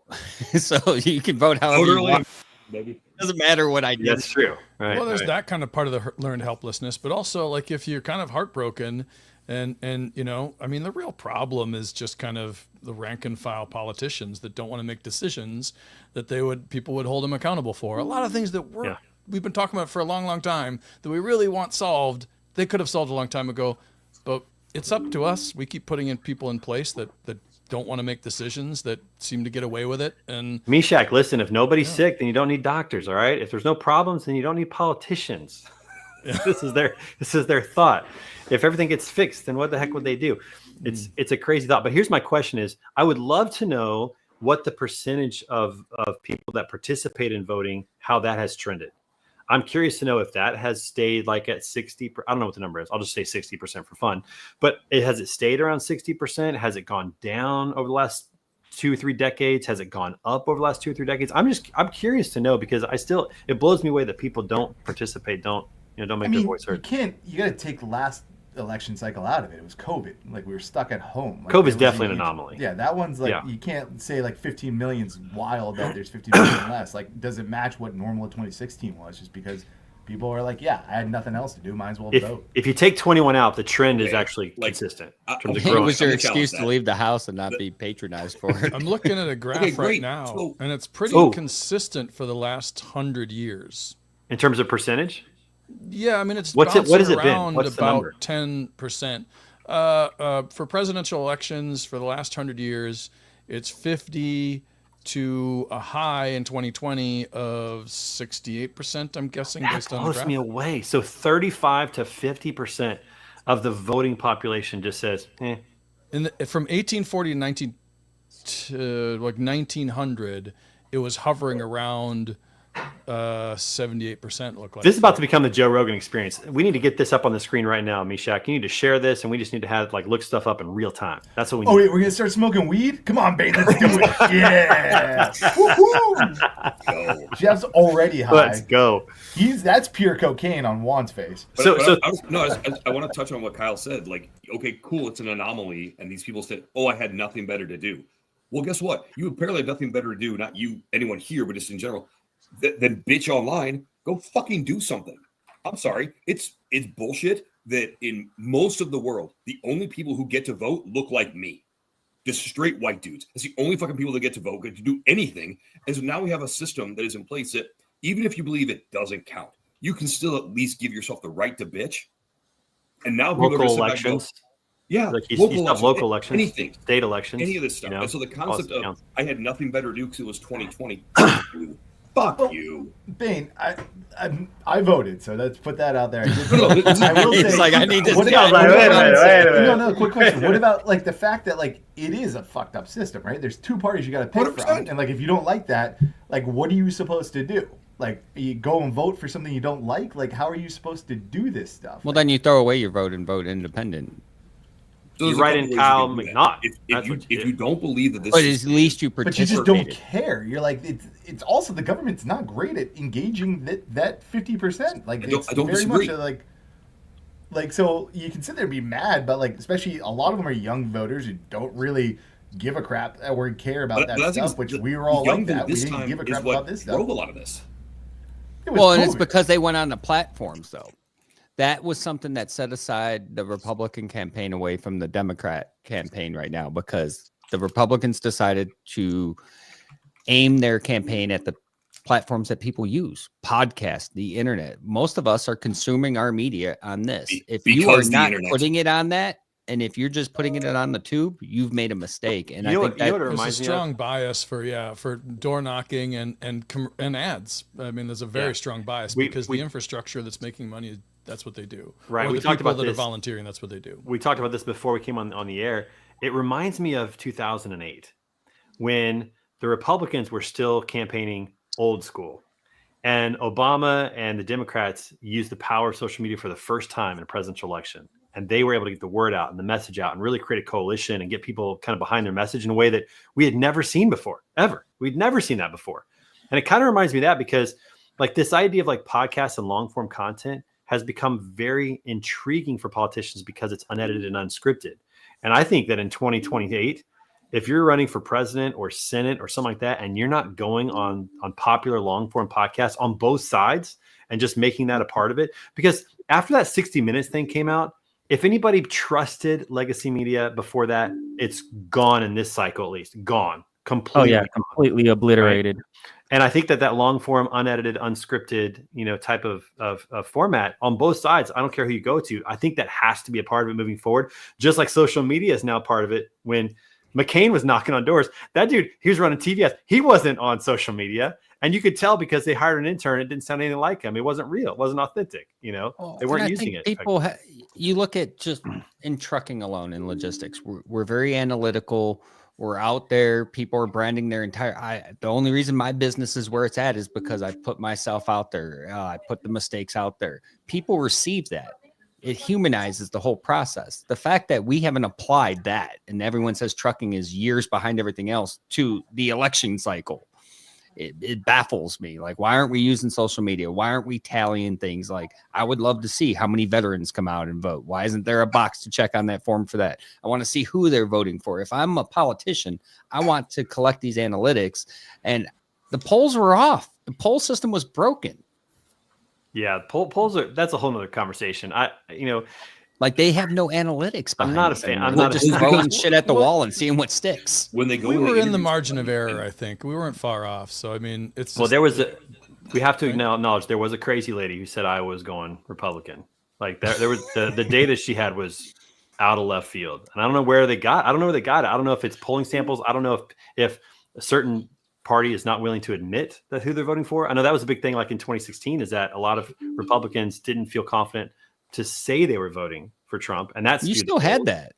So you can vote however you want. Maybe doesn't matter what I do. That's true. Right. Well, there's that kind of part of the learned helplessness, but also like if you're kind of heartbroken. And you know, I mean, the real problem is just kind of the rank and file politicians that don't want to make decisions that people would hold them accountable for. A lot of things that we've been talking about for a long, long time that we really want solved, they could have solved a long time ago, but it's up to us. We keep putting in people in place that don't want to make decisions, that seem to get away with it. And Meshach, listen, if nobody's sick, then you don't need doctors. All right. If there's no problems, then you don't need politicians. This is their thought. If everything gets fixed, then what the heck would they do? It's a crazy thought. But here's my question is, I would love to know what the percentage of people that participate in voting, how that has trended. I'm curious to know if that has stayed like at 60%. I don't know what the number is. I'll just say 60% for fun. But has it stayed around 60%? Has it gone down over the last 2 or 3 decades? Has it gone up over the last 2 or 3 decades? I'm curious to know, because it blows me away that people don't participate, don't make their voice heard. You got to take the last election cycle out of it. It was COVID. Like, we were stuck at home. Like, COVID's definitely an anomaly. Yeah, that one's like, you can't say like 15 million's wild that there's 15 million less. Like, does it match what normal 2016 was? Just because people are like, I had nothing else to do, might as well vote. If you take 21 out, the trend is actually consistent. It was your excuse to leave the house and not be patronized for it. I'm looking at a graph right now, and it's pretty consistent for the last 100 years. In terms of percentage? Yeah, I mean, it's what has it been? Around What's about 10%. For presidential elections for the last 100 years, it's 50 to a high in 2020 of 68%, I'm guessing, based on the graph. That blows me away. So 35 to 50% of the voting population just says, eh. From 1840 to 1900, it was hovering around 78%. Look like this is about to become the Joe Rogan experience. We need to get this up on the screen right now, Meshach. You need to share this, and we just need to have look stuff up in real time. That's what we need. Oh, we're gonna start smoking weed? Come on, babe, let's do it. Yeah. Woohoo! Jeff's already high. Let's go. That's pure cocaine on Juan's face. I want to touch on what Kyle said. Like, okay, cool, it's an anomaly, and these people said, "Oh, I had nothing better to do." Well, guess what? You apparently have nothing better to do, not you, anyone here, but just in general, than bitch online. Go fucking do something. I'm sorry. It's bullshit that in most of the world, the only people who get to vote look like me. Just straight white dudes. That's the only fucking people that get to vote, get to do anything. And so now we have a system that is in place that even if you believe it doesn't count, you can still at least give yourself the right to bitch. And now people local are elections. Yeah, like local elections, anything, state elections, any of this stuff. You know, and so the concept of I had nothing better to do because it was 2020. Fuck you, Bane. I voted, so let's put that out there. I will say, like, I need to. Wait a minute. No, quick question. What about like the fact that like it is a fucked up system, right? There's two parties you got to pick 100%. From, and like if you don't like that, like what are you supposed to do? Like you go and vote for something you don't like? Like how are you supposed to do this stuff? Well, then you throw away your vote and vote independent. So you write in Kyle McNaught. If you don't believe that this, but at least you But you just don't care. You're like it's also the government's not great at engaging that 50%. Like I don't very disagree. Much like so you can sit there and be mad, but like especially a lot of them are young voters who don't really give a crap or care about that stuff. Which we were all like that. We didn't give a crap about this stuff. Drove a lot of this. Well, and it's because they went on the platforms though. That was something that set aside the Republican campaign away from the Democrat campaign right now, because the Republicans decided to aim their campaign at the platforms that people use, podcast, the internet. Most of us are consuming our media on this. If you are not putting it on that, and if you're just putting it on the tube, you've made a mistake. And I think that there's a strong bias for door knocking and ads. I mean, there's a very strong bias because the infrastructure that's making money, that's what they do. Right. Or we the talked people about that this. Are volunteering. That's what they do. We talked about this before we came on the air. It reminds me of 2008 when the Republicans were still campaigning old school, and Obama and the Democrats used the power of social media for the first time in a presidential election. And they were able to get the word out and the message out and really create a coalition and get people kind of behind their message in a way that we had never seen before, ever. We'd never seen that before. And it kind of reminds me of that because like this idea of like podcasts and long form content has become very intriguing for politicians because it's unedited and unscripted. And I think that in 2028, if you're running for president or Senate or something like that, and you're not going on popular long form podcasts on both sides and just making that a part of it, because after that 60 Minutes thing came out, if anybody trusted legacy media before that, it's gone in this cycle, at least gone completely. Oh yeah, completely obliterated. Right? And I think that long form, unedited, unscripted, type of format on both sides, I don't care who you go to, I think that has to be a part of it moving forward. Just like social media is now part of it. When McCain was knocking on doors, that dude, he was running TVS. He wasn't on social media. And you could tell because they hired an intern, it didn't sound anything like him. It wasn't real. It wasn't authentic. They weren't using it. People, you look at just in trucking alone, in logistics, we're very analytical. We're out there. People are branding their entire. The only reason my business is where it's at is because I put myself out there. I put the mistakes out there. People receive that. It humanizes the whole process. The fact that we haven't applied that, and everyone says trucking is years behind everything else, to the election cycle. It baffles me. Like, why aren't we using social media? Why aren't we tallying things? Like, I would love to see how many veterans come out and vote. Why isn't there a box to check on that form for that? I want to see who they're voting for. If I'm a politician, I want to collect these analytics. And the polls were off. The poll system was broken. Yeah, polls are. That's a whole nother conversation. Like they have no analytics. I'm not a fan. I'm not just throwing shit at the wall and seeing what sticks. When they go, we were in the margin of error. I think we weren't far off. So I mean, it's well. There was we have to acknowledge there was a crazy lady who said Iowa was going Republican. Like there was the data she had was out of left field, and I don't know where they got. I don't know where they got it. I don't know if it's polling samples. I don't know if a certain party is not willing to admit that who they're voting for. I know that was a big thing. Like in 2016, is that a lot of Republicans didn't feel confident to say they were voting for Trump, and that's you still had that,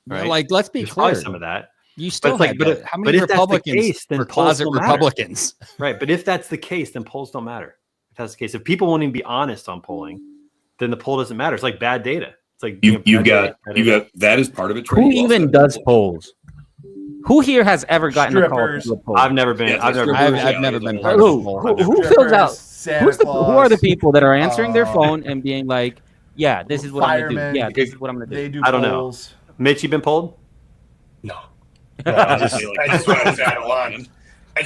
right? Like, let's be clear, some of that. You still had that. How many Republicans were closet Republicans? Right, but if that's the case, then polls don't matter. If that's the case, if people won't even be honest on polling, then the poll doesn't matter. It's like bad data. It's like you got that is part of it. Who even does polls? Who here has ever gotten a call to a poll? I've never been. I've never been part of a poll. Who fills out? Who are the people that are answering their phone and being like, "Yeah, this is what I'm gonna do. Yeah, this is what I'm gonna do." They do. I don't know. Mitch, you been polled? No. I just want to add on.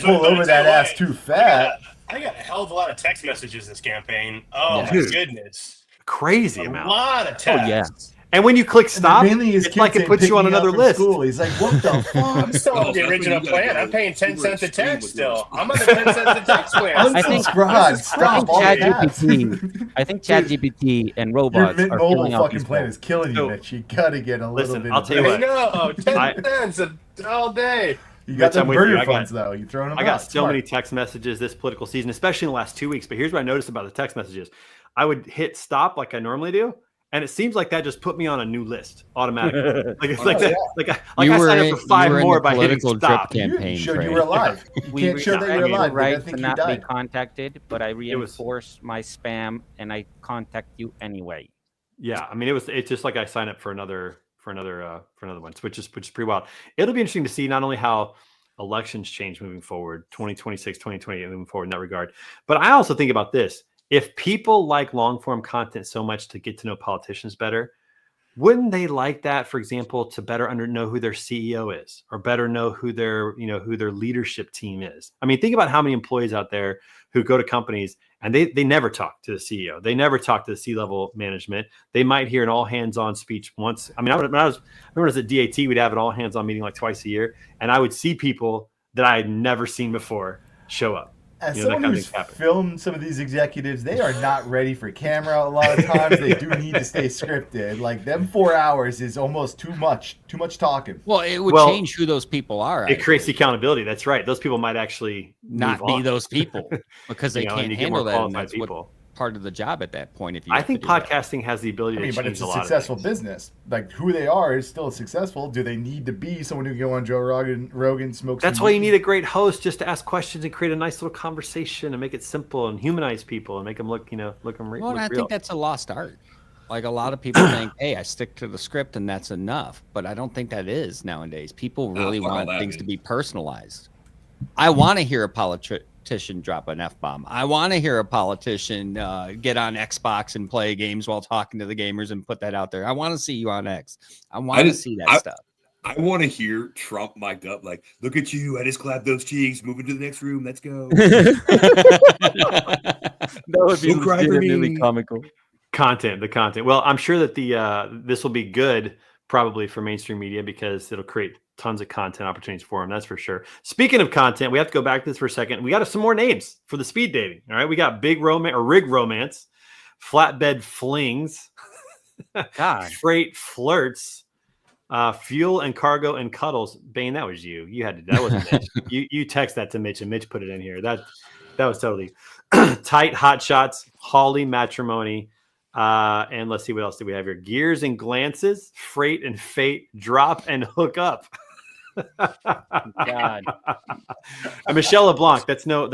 Pull over that ass too fat. I got a hell of a lot of text messages this campaign. Oh my goodness, crazy amount. A lot of texts. Oh yeah. And when you click stop, mainly his it's like it puts you on another list. School. He's like, what the fuck? I'm still on the original plan. I'm paying 10 cents a text still. I'm on the 10 cents a text plan. I think ChatGPT and robots Your are mobile filling out fucking these plan roles. is killing you, Mitch. You gotta get a little bit. I'll tell you what. I know, 10 cents all day. You got Mitch, the burger funds though. You throwing them out. I got so many text messages this political season, especially in the last 2 weeks. But here's what I noticed about the text messages: I would hit stop like I normally do, and it seems like that just put me on a new list automatically. Like it's like that. Like I signed up for 5 more by hitting stop. Campaign, you showed you were alive. You can't show that you're alive. Right to not be contacted, but I reinforce my spam and I contact you anyway. Yeah, I mean it's just like I signed up for another one, which is pretty wild. It'll be interesting to see not only how elections change moving forward, 2026, 2028 moving forward in that regard, but I also think about this. If people like long form content so much to get to know politicians better, wouldn't they like that, for example, to better know who their CEO is, or better know who their leadership team is? I mean, think about how many employees out there who go to companies and they never talk to the CEO. They never talk to the C-level management. They might hear an all hands-on speech once. I mean, I remember when I was at DAT, we'd have an all hands-on meeting like twice a year, and I would see people that I had never seen before show up. As someone who's filmed some of these executives, they are not ready for camera a lot of times. They do need to stay scripted. Like, them 4 hours is almost too much talking. Well, it would change who those people are. It creates accountability. That's right. Those people might actually not be those people because they can't handle that. And that's people. Part of the job at that point. If you, I think podcasting has the ability to change a lot. But it's a successful business. Like, who they are is still successful. Do they need to be someone who can go on Joe Rogan, smoke? That's why you need a great host, just to ask questions and create a nice little conversation and make it simple and humanize people and make them look them real. Well, I think that's a lost art. Like, a lot of people think, hey, I stick to the script and that's enough. But I don't think that is nowadays. People really want things to be personalized. I want to hear a politician drop an F-bomb. I want to hear a politician get on Xbox and play games while talking to the gamers and put that out there. I want to see you on X. I want to see that stuff. I want to hear Trump mic'd up like, look at you, I just clapped those cheeks, moving to the next room, let's go. That would be really comical. The content. Well, I'm sure that this will be good probably for mainstream media because it'll create tons of content opportunities for them. That's for sure. Speaking of content, we have to go back to this for a second. We got some more names for the speed dating. All right. We got Big Romance or Rig Romance, Flatbed Flings, Freight Flirts, Fuel and Cargo and Cuddles. Bane, that was you. You had to, that wasn't Mitch. You text that to Mitch and Mitch put it in here. That was totally Tight Hot Shots, Holly Matrimony. And let's see what else do we have here. Gears and Glances, Freight and Fate, Drop and Hook Up. God. And Michelle LeBlanc. That's no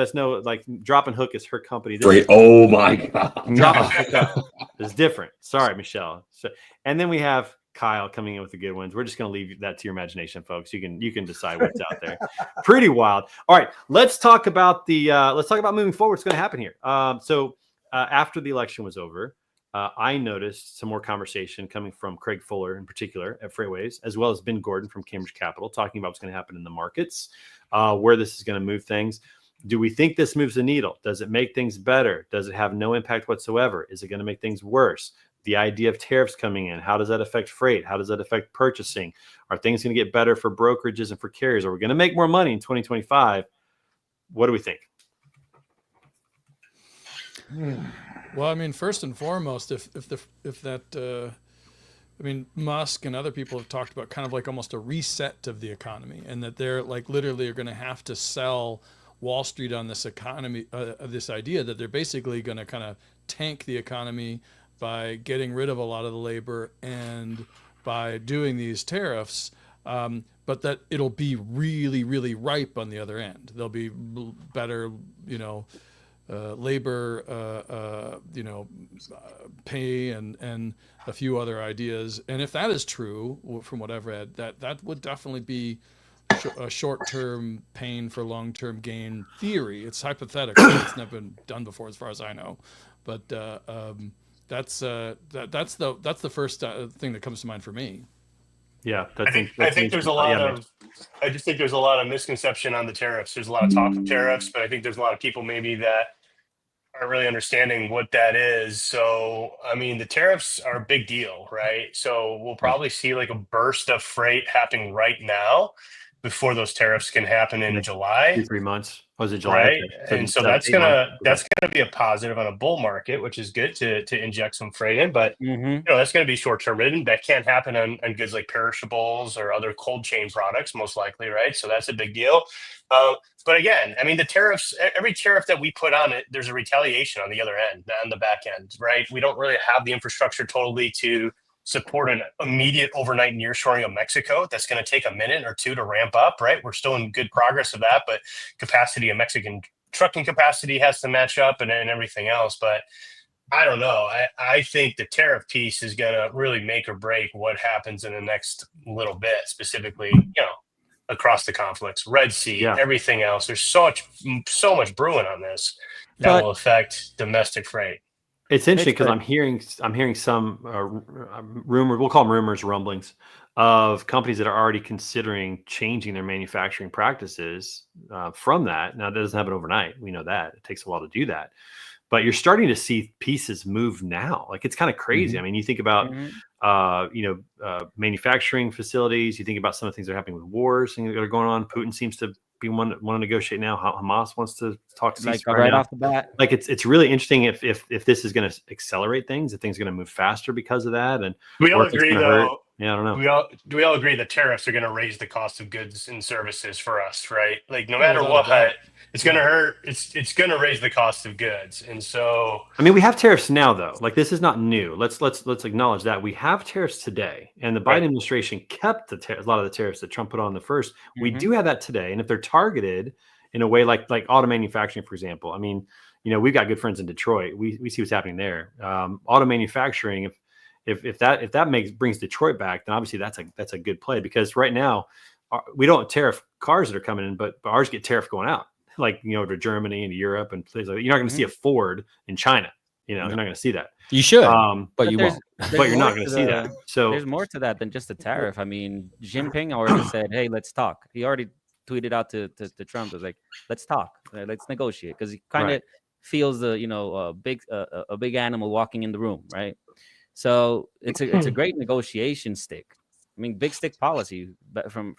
like Drop and Hook is her company. Freight. Oh my God. Drop and Hook Up is different. Sorry, Michelle. So, and then we have Kyle coming in with the good ones. We're just going to leave that to your imagination, folks. You can decide what's out there. Pretty wild. All right, let's talk about moving forward. What's going to happen here? So after the election was over, I noticed some more conversation coming from Craig Fuller in particular at Freightways, as well as Ben Gordon from Cambridge Capital, talking about what's going to happen in the markets, where this is going to move things. Do we think this moves the needle? Does it make things better? Does it have no impact whatsoever? Is it going to make things worse? The idea of tariffs coming in, how does that affect freight? How does that affect purchasing? Are things going to get better for brokerages and for carriers? Are we going to make more money in 2025? What do we think? Well, I mean, first and foremost, Musk and other people have talked about kind of like almost a reset of the economy, and that they're like literally are going to have to sell Wall Street on this economy, this idea that they're basically going to kind of tank the economy by getting rid of a lot of the labor and by doing these tariffs, but that it'll be really, really ripe on the other end. There'll be better, labor, pay and a few other ideas. And if that is true, from what I've read, that would definitely be a short-term pain for long-term gain theory. It's hypothetical. It's never been done before, as far as I know. But that's the first thing that comes to mind for me. Yeah, I think there's a lot of. I just think there's a lot of misconception on the tariffs. There's a lot of talk of tariffs, but I think there's a lot of people maybe that aren't really understanding what that is. So, I mean, the tariffs are a big deal, right? So we'll probably see like a burst of freight happening right now before those tariffs can happen in July. 2-3 months. Was it July? Right. And so that's gonna be a positive on a bull market, which is good to inject some freight in. But you know, that's gonna be short term. That can't happen on goods like perishables or other cold chain products, most likely, right? So that's a big deal. But again, I mean, the tariffs, every tariff that we put on it, there's a retaliation on the other end, on the back end, right? We don't really have the infrastructure totally to support an immediate overnight nearshoring of Mexico. That's going to take a minute or two to ramp up, right? We're still in good progress of that, but capacity of Mexican trucking capacity has to match up and everything else. But I don't know. I think the tariff piece is going to really make or break what happens in the next little bit, specifically, you know, across the conflicts, Red Sea, everything else. There's so much brewing on this that will affect domestic freight. It's interesting because I'm hearing some rumor. We'll call them rumors, rumblings of companies that are already considering changing their manufacturing practices from that. Now, that doesn't happen overnight. We know that it takes a while to do that, but you're starting to see pieces move now. Like it's kind of crazy. I mean, you think about manufacturing facilities. You think about some of the things that are happening with wars, things that are going on. Putin seems to be want to negotiate now. Hamas wants to talk to like right off the bat. Like it's really interesting if this is going to accelerate things, if things are going to move faster because of that. And we all agree though. Yeah, I don't know. Do we all agree that tariffs are going to raise the cost of goods and services for us, right? Like no matter what, it's going to hurt. It's going to raise the cost of goods, and so I mean, we have tariffs now, though. Like this is not new. Let's acknowledge that we have tariffs today, and the Biden administration kept a lot of the tariffs that Trump put on the first. We do have that today, and if they're targeted in a way like auto manufacturing, for example, I mean, you know, we've got good friends in Detroit. We see what's happening there. Auto manufacturing, if that brings Detroit back, then obviously that's a good play because right now we don't tariff cars that are coming in, but ours get tariff going out, like you know, to Germany and to Europe and places like that. You're not going to see a Ford in China. You know, you're not going to see that. You should, but you won't. But you're not going to see that. So there's more to that than just a tariff. I mean, Jinping already said, "Hey, let's talk." He already tweeted out to Trump, "Was like, let's talk, let's negotiate," because he kind of feels a big animal walking in the room, right? So it's a great negotiation stick. I mean, big stick policy from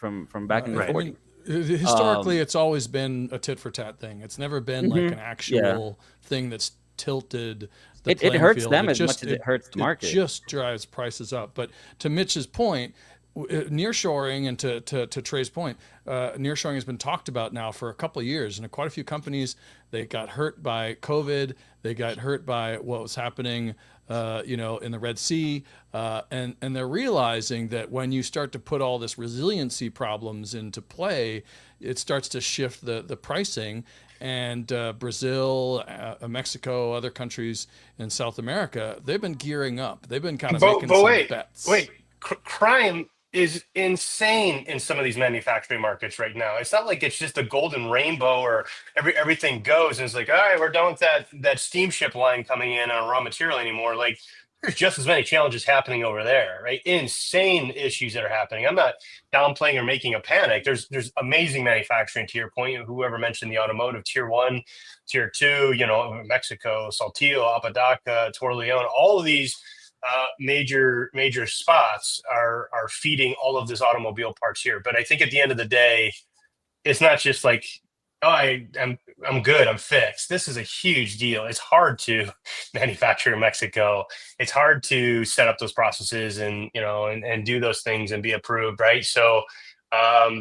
back in the 40s. I mean, historically, it's always been a tit for tat thing. It's never been like an actual thing that's tilted the it hurts field. Them as much as it hurts the market. It just drives prices up. But to Mitch's point, nearshoring and to Trey's point, nearshoring has been talked about now for a couple of years, and quite a few companies, they got hurt by COVID, they got hurt by what was happening in the Red Sea, and they're realizing that when you start to put all this resiliency problems into play, it starts to shift the pricing. And Brazil, Mexico, other countries in South America, they've been gearing up. They've been kind of making some bets. Crime is insane in some of these manufacturing markets right now. It's not like it's just a golden rainbow or everything goes and it's like, all right, we're done with that steamship line coming in on raw material anymore. Like there's just as many challenges happening over there, right? Insane issues that are happening. I'm not downplaying or making a panic. There's amazing manufacturing, to your point. Whoever mentioned the automotive tier 1, tier 2, Mexico, Saltillo, Apodaca, Torreon, all of these major spots are feeding all of this automobile parts here. But I think at the end of the day, it's not just like, oh, I'm good, I'm fixed. This is a huge deal. It's hard to manufacture in Mexico. It's hard to set up those processes and do those things and be approved, right? So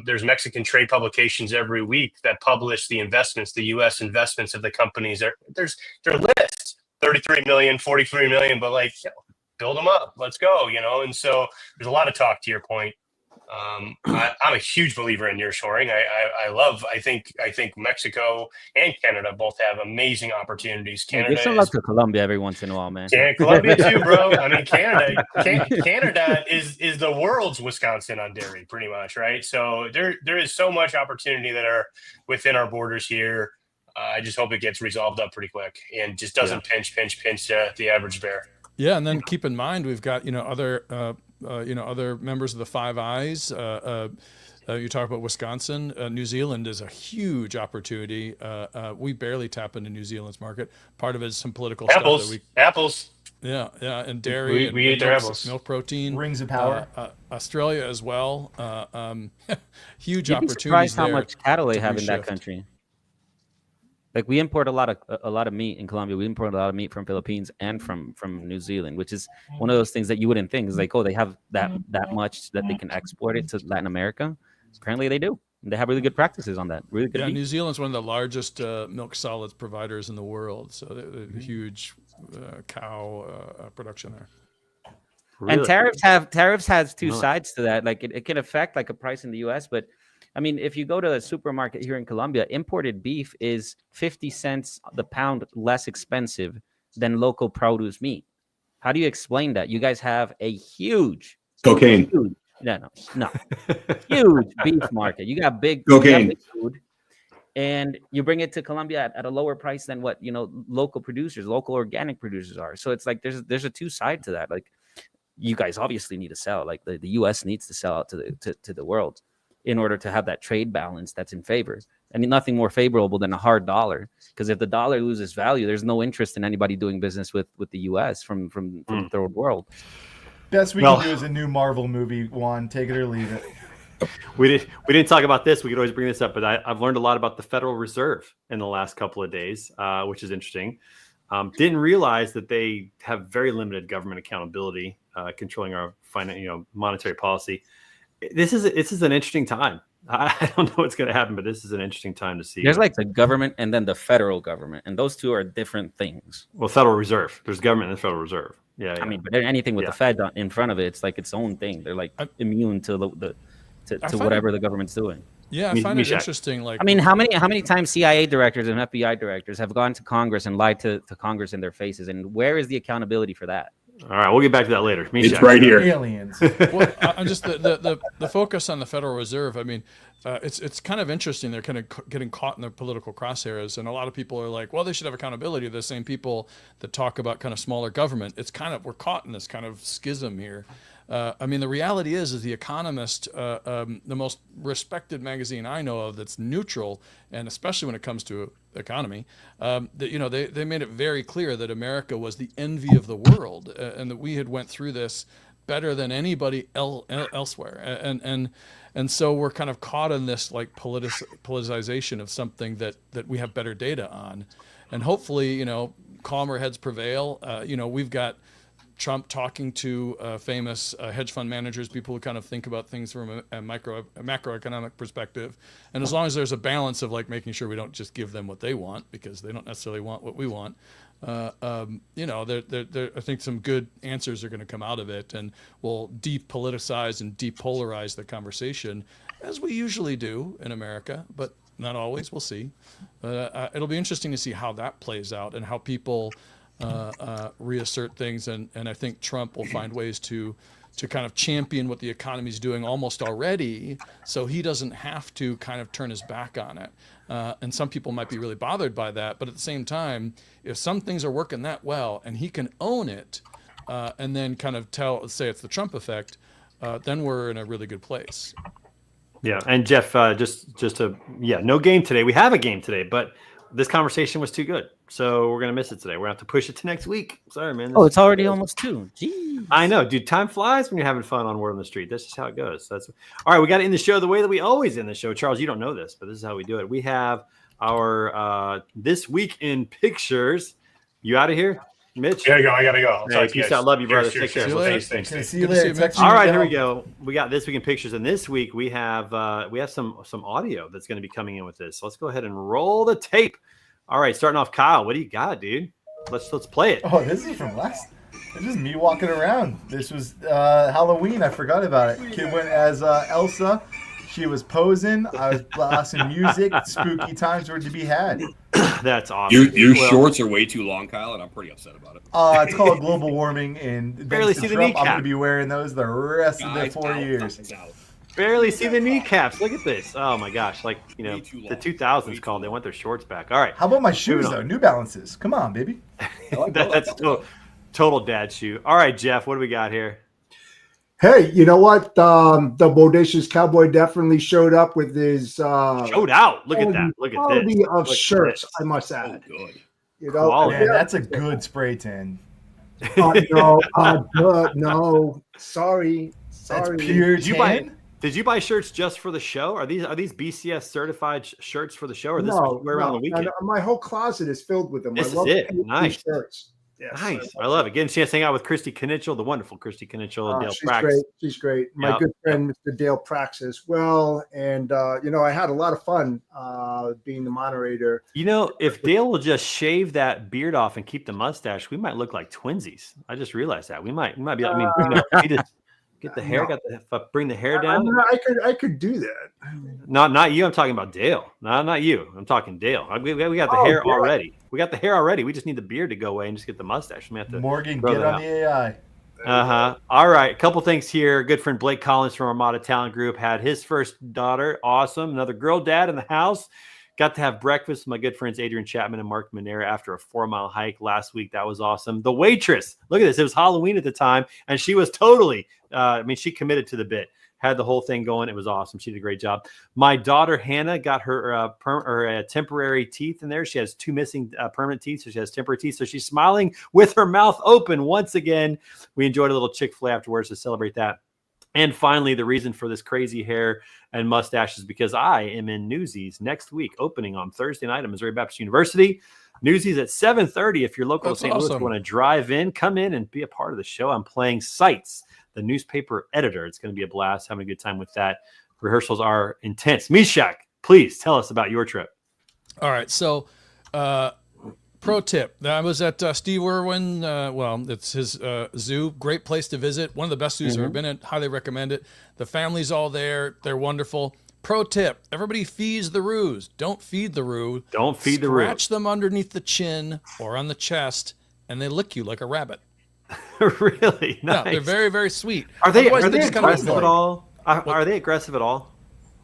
there's Mexican trade publications every week that publish the investments, the U.S. investments of the companies. There's their list, 33 million, 43 million, but like, build them up. Let's go, And so there's a lot of talk, to your point. I'm a huge believer in nearshoring. I think Mexico and Canada both have amazing opportunities. Canada give some love to Colombia every once in a while, man. Yeah, Colombia too, bro. I mean, Canada is the world's Wisconsin on dairy, pretty much, right? So there is so much opportunity that are within our borders here. I just hope it gets resolved up pretty quick and just doesn't pinch the average bear. Yeah, and then keep in mind we've got other other members of the Five Eyes. You talk about Wisconsin. New Zealand is a huge opportunity. We barely tap into New Zealand's market. Part of it is some political apples. stuff. Apples. Yeah, and dairy. We eat their apples. Milk protein. Rings of power. Australia as well. Huge You'd be opportunities surprised how there much cattle they to have in that reshift. country. Like we import a lot of meat in Colombia. We import a lot of meat from Philippines and from New Zealand, which is one of those things that you wouldn't think is like, oh, they have that much that they can export it to Latin America. Apparently they do. They have really good practices on that. Really good. Yeah, meat. New Zealand's one of the largest milk solids providers in the world. So Mm-hmm. huge cow production there. And tariffs has two sides to that. Like it can affect like a price in the U.S., but I mean, if you go to a supermarket here in Colombia, imported beef is 50 cents the pound less expensive than local produce meat. How do you explain that? You guys have a huge cocaine. No, huge beef market. You got big cocaine big food, and you bring it to Colombia at a lower price than what local organic producers are. So it's like there's a two side to that. Like you guys obviously need to sell. Like the U.S. needs to sell out to the world in order to have that trade balance that's in favor. I mean, nothing more favorable than a hard dollar, because if the dollar loses value, there's no interest in anybody doing business with the U.S. from the third world. Best we can do is a new Marvel movie, Juan. Take it or leave it. We didn't talk about this. We could always bring this up, but I've learned a lot about the Federal Reserve in the last couple of days, which is interesting. Didn't realize that they have very limited government accountability, controlling our monetary policy. This is an interesting time. I don't know what's going to happen, but this is an interesting time to see. There's like the government and then the federal government, and those two are different things. Well, Federal Reserve. There's government and the Federal Reserve. Yeah. I mean, but anything with the Fed in front of it, it's like its own thing. They're like immune to to whatever the government's doing. Yeah, I find it interesting. Like, I mean, how many times CIA directors and FBI directors have gone to Congress and lied to Congress in their faces, and where is the accountability for that? All right, we'll get back to that later. It's right here. Aliens. Well, I'm just the focus on the Federal Reserve. I mean, it's kind of interesting. They're kind of getting caught in their political crosshairs, and a lot of people are like, well, they should have accountability. The same people that talk about kind of smaller government. It's kind of, we're caught in this kind of schism here. I mean, the reality is The Economist, the most respected magazine I know of that's neutral, and especially when it comes to economy, that they made it very clear that America was the envy of the world, and that we had went through this better than anybody elsewhere, and so we're kind of caught in this like politicization of something that we have better data on, and hopefully calmer heads prevail. We've got Trump talking to famous hedge fund managers, people who kind of think about things from a macroeconomic perspective. And as long as there's a balance of like making sure we don't just give them what they want, because they don't necessarily want what we want, I think some good answers are going to come out of it, and we'll depoliticize and depolarize the conversation, as we usually do in America, but not always. We'll see. It'll be interesting to see how that plays out and how people reassert things, and I think Trump will find ways to kind of champion what the economy is doing almost already, so he doesn't have to kind of turn his back on it. And some people might be really bothered by that, but at the same time, if some things are working that well and he can own it, and then kind of say it's the Trump effect, then we're in a really good place. Yeah, and Jeff, no game today. We have a game today, but this conversation was too good, so we're gonna miss it today. We're gonna have to push it to next week. Sorry, man. Oh, it's already almost 2. Jeez. I know, dude. Time flies when you're having fun on Word on the Street. That's just how it goes. All right. We got to end the show the way that we always end the show. Charles, you don't know this, but this is how we do it. We have our This Week in Pictures. You out of here, Mitch? I gotta go. Hey, peace out. Love you, brother. Take care. See you later. All right, here we go. We got This Week in Pictures, and this week we have some audio that's going to be coming in with this. So let's go ahead and roll the tape. All right, starting off, Kyle. What do you got, dude? Let's play it. Oh, this is from last. It's just me walking around. This was Halloween. I forgot about it. Kid went as Elsa. She was posing. I was blasting music. Spooky times were to be had. That's awesome. Your shorts are way too long, Kyle, and I'm pretty upset about it. It's called global warming, and barely see the kneecap. I'm going to be wearing those the rest of the 4 years. Barely see the kneecaps. Look at this. Oh my gosh! Like the 2000s called. They want their shorts back. All right. How about my shoes though? New Balances. Come on, baby. That's total dad shoe. All right, Jeff. What do we got here? Hey, you know what? The Bodacious Cowboy definitely showed up with his showed out. Look at that. Look at this. Quality of Look shirts, I must add. Oh, good. You know, Man, that's a good spray tan. no, no, sorry. That's pure tan. Did you buy shirts just for the show? Are these BCS certified shirts for the show, or this No, you wear around the weekend? my whole closet is filled with them. This I love is it. painting Nice. shirts. Yes, Nice. I love it. Getting a chance to hang out with Christy Knichel, the wonderful Christy Knichel, and Dale she's Prax. great. She's great. My Yep. good friend, Mr. Dale Prax, as well. And I had a lot of fun being the moderator. You know, if Dale will just shave that beard off and keep the mustache, we might look like twinsies. I just realized that we might be. I mean, we just get the hair, bring the hair down. I could do that. Not you. I'm talking about Dale. No, not you. I'm talking Dale. We got the hair already. We got the hair already. We just need the beard to go away and just get the mustache. We have to Morgan, grow get that on out. the AI. All right. A couple things here. Good friend Blake Collins from Armada Talent Group had his first daughter. Awesome. Another girl dad in the house. Got to have breakfast with my good friends Adrian Chapman and Mark Manera after a 4-mile hike last week. That was awesome. The waitress, look at this. It was Halloween at the time, and she was totally, she committed to the bit. Had the whole thing going. It was awesome. She did a great job. My daughter Hannah got her temporary teeth in there. She has 2 missing permanent teeth, so she has temporary teeth. So she's smiling with her mouth open once again. We enjoyed a little Chick-fil-A afterwards to celebrate that. And finally, the reason for this crazy hair and mustache is because I am in Newsies next week, opening on Thursday night at Missouri Baptist University. Newsies at 7:30. If you're local to St. Louis, want to drive in, come in and be a part of the show. I'm playing Sites, the newspaper editor. It's going to be a blast, having a good time with that. Rehearsals are intense. Mishak, please tell us about your trip. All right. So, pro tip. I was at Steve Irwin. It's his zoo. Great place to visit. One of the best zoos I've ever been in. Highly recommend it. The family's all there. They're wonderful. Pro tip. Everybody feeds the roos. Don't feed the roo. Don't feed the roo. Scratch them underneath the chin or on the chest, and they lick you like a rabbit. Really? Nice. Yeah, they're very, very sweet. Are they just aggressive at all? Are they aggressive at all?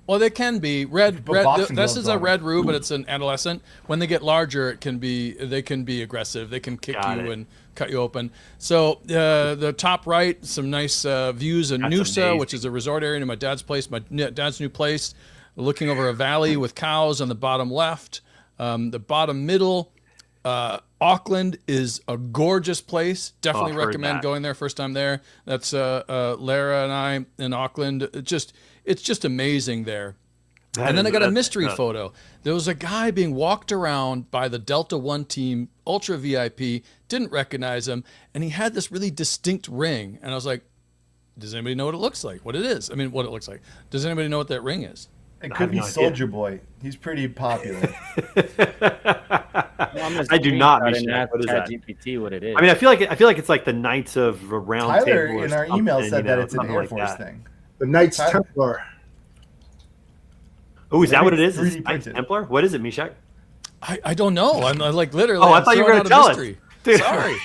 Well, they can be. Red. boxing This gloves is a on. red roo, but it's an adolescent. When they get larger, they can be aggressive. They can kick you and cut you open. So the top right, some nice views in Noosa, which is a resort area near my dad's place, my dad's new place, looking over a valley with cows on the bottom left. The bottom middle, Auckland is a gorgeous place. Definitely recommend going there. First time there. That's Lara and I in Auckland. It's just amazing there. And then I got a mystery photo. There was a guy being walked around by the Delta One team, Ultra VIP, didn't recognize him, and he had this really distinct ring. And I was like, does anybody know what it looks like? What it is? I mean, what it looks like. Does anybody know what that ring is? It could be Soldier Boy. He's pretty popular. I do not. What What is that? GPT, what it is. I mean, I feel like it's like the Knights of Round Tyler Table. in our email said that it's an Air Force thing. The Knights Templar. Oh, is that what it is? 3D Is it Knights printed. Templar? What is it, Mishak? I don't know. I'm like literally. Oh, I thought you were going going to to tell us. Dude. Sorry.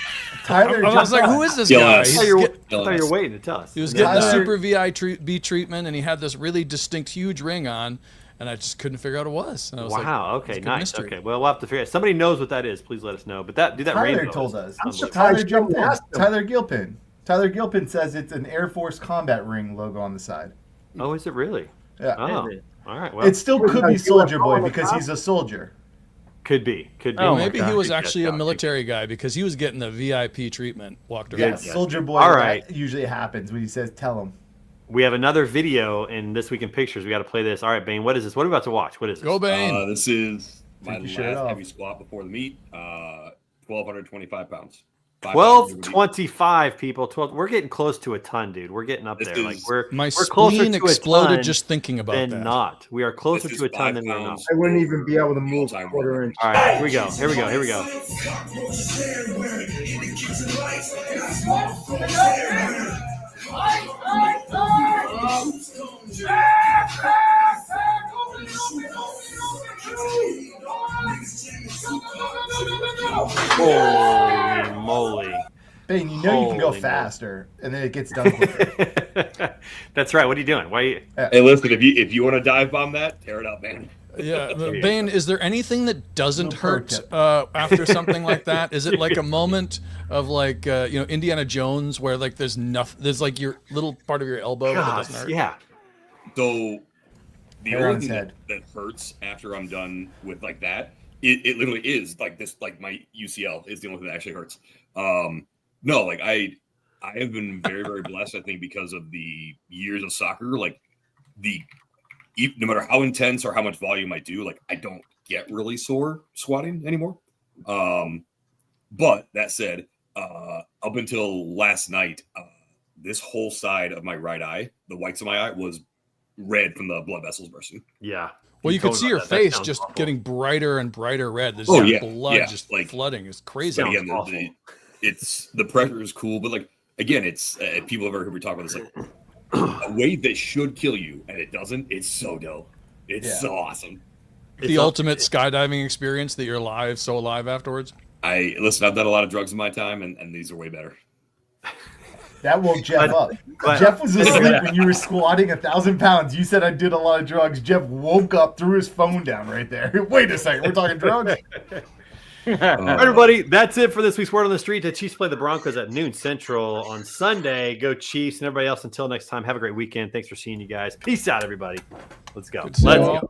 Tyler I was like, who is this Kill guy? us. He's I thought get- you were waiting to tell us. He was getting the Tyler- super VIP treatment, and he had this really distinct, huge ring on, and I just couldn't figure out what it was. And I was like, Wow. it's Okay. a good Nice. mystery. Okay. Well, we'll have to figure it. If somebody knows what that is, please let us know. But that Tyler rainbow told is us. unbelievable. Tyler jumped in. asked him. Tyler Gilpin. Tyler Gilpin says it's an Air Force combat ring logo on the side. Oh, is it really? Yeah. Oh. All right. Well, It still could be Soldier Boy because he's a soldier. could be. Could be. Oh, Oh my maybe God. he was Good actually a job. military guy because he was getting the VIP treatment. Walked around. Yeah, Soldier Boy. All right. That usually happens when he says, "Tell him." We have another video in This Week in Pictures. We got to play this. All right, Bane. What is this? What are we about to watch? What is this? Go Bane. This is my Take your shirt last off. heavy squat before the meet. 1,225 pounds. 5 pounds 1225 people. 12. We're getting close to a ton, dude. We're getting up This there. Like is- we're My closer spleen to a exploded ton just thinking about than that. not. We are closer This to a is ton 5 than we're not. pounds. I wouldn't even be able to move a All-time quarter record. inch. All right, here we go. Here we go. Here we go. Holy moly. Bane, you know you can go Holy faster, and then it gets done quicker. That's right. What are you doing? Why? Are you... Hey, listen, if you want to dive bomb that, tear it up, man. Yeah, Bane, is there anything that doesn't hurt after something like that? Is it like a moment of like Indiana Jones where like there's nothing, there's like your little part of your elbow that doesn't hurt? Yeah. So the only thing that hurts after I'm done with like that, it literally is like this, like my UCL is the only thing that actually hurts. No, like I have been very, very blessed, I think, because of the years of soccer, like no matter how intense or how much volume I do, like I don't get really sore squatting anymore. But that said, up until last night, this whole side of my right eye, the whites of my eye, was red from the blood vessels bursting. Yeah. Well, you could see your face just getting brighter and brighter red. There's blood just like flooding. It's crazy. But again, the pressure is cool, but like again, it's people have heard me talk about this. Like a wave that should kill you and it doesn't. It's so dope. It's so awesome. The ultimate skydiving experience that you're so alive afterwards. I've done a lot of drugs in my time, and these are way better. That woke Jeff up. Jeff was asleep when you were squatting 1,000 pounds. You said I did a lot of drugs. Jeff woke up, threw his phone down right there. Wait a second, we're talking drugs? All right, everybody, that's it for this week's Word on the Street. The Chiefs play the Broncos at noon Central on Sunday. Go Chiefs, and everybody else, until next time, have a great weekend. Thanks for seeing you guys. Peace out, everybody. Let's go. Let's go.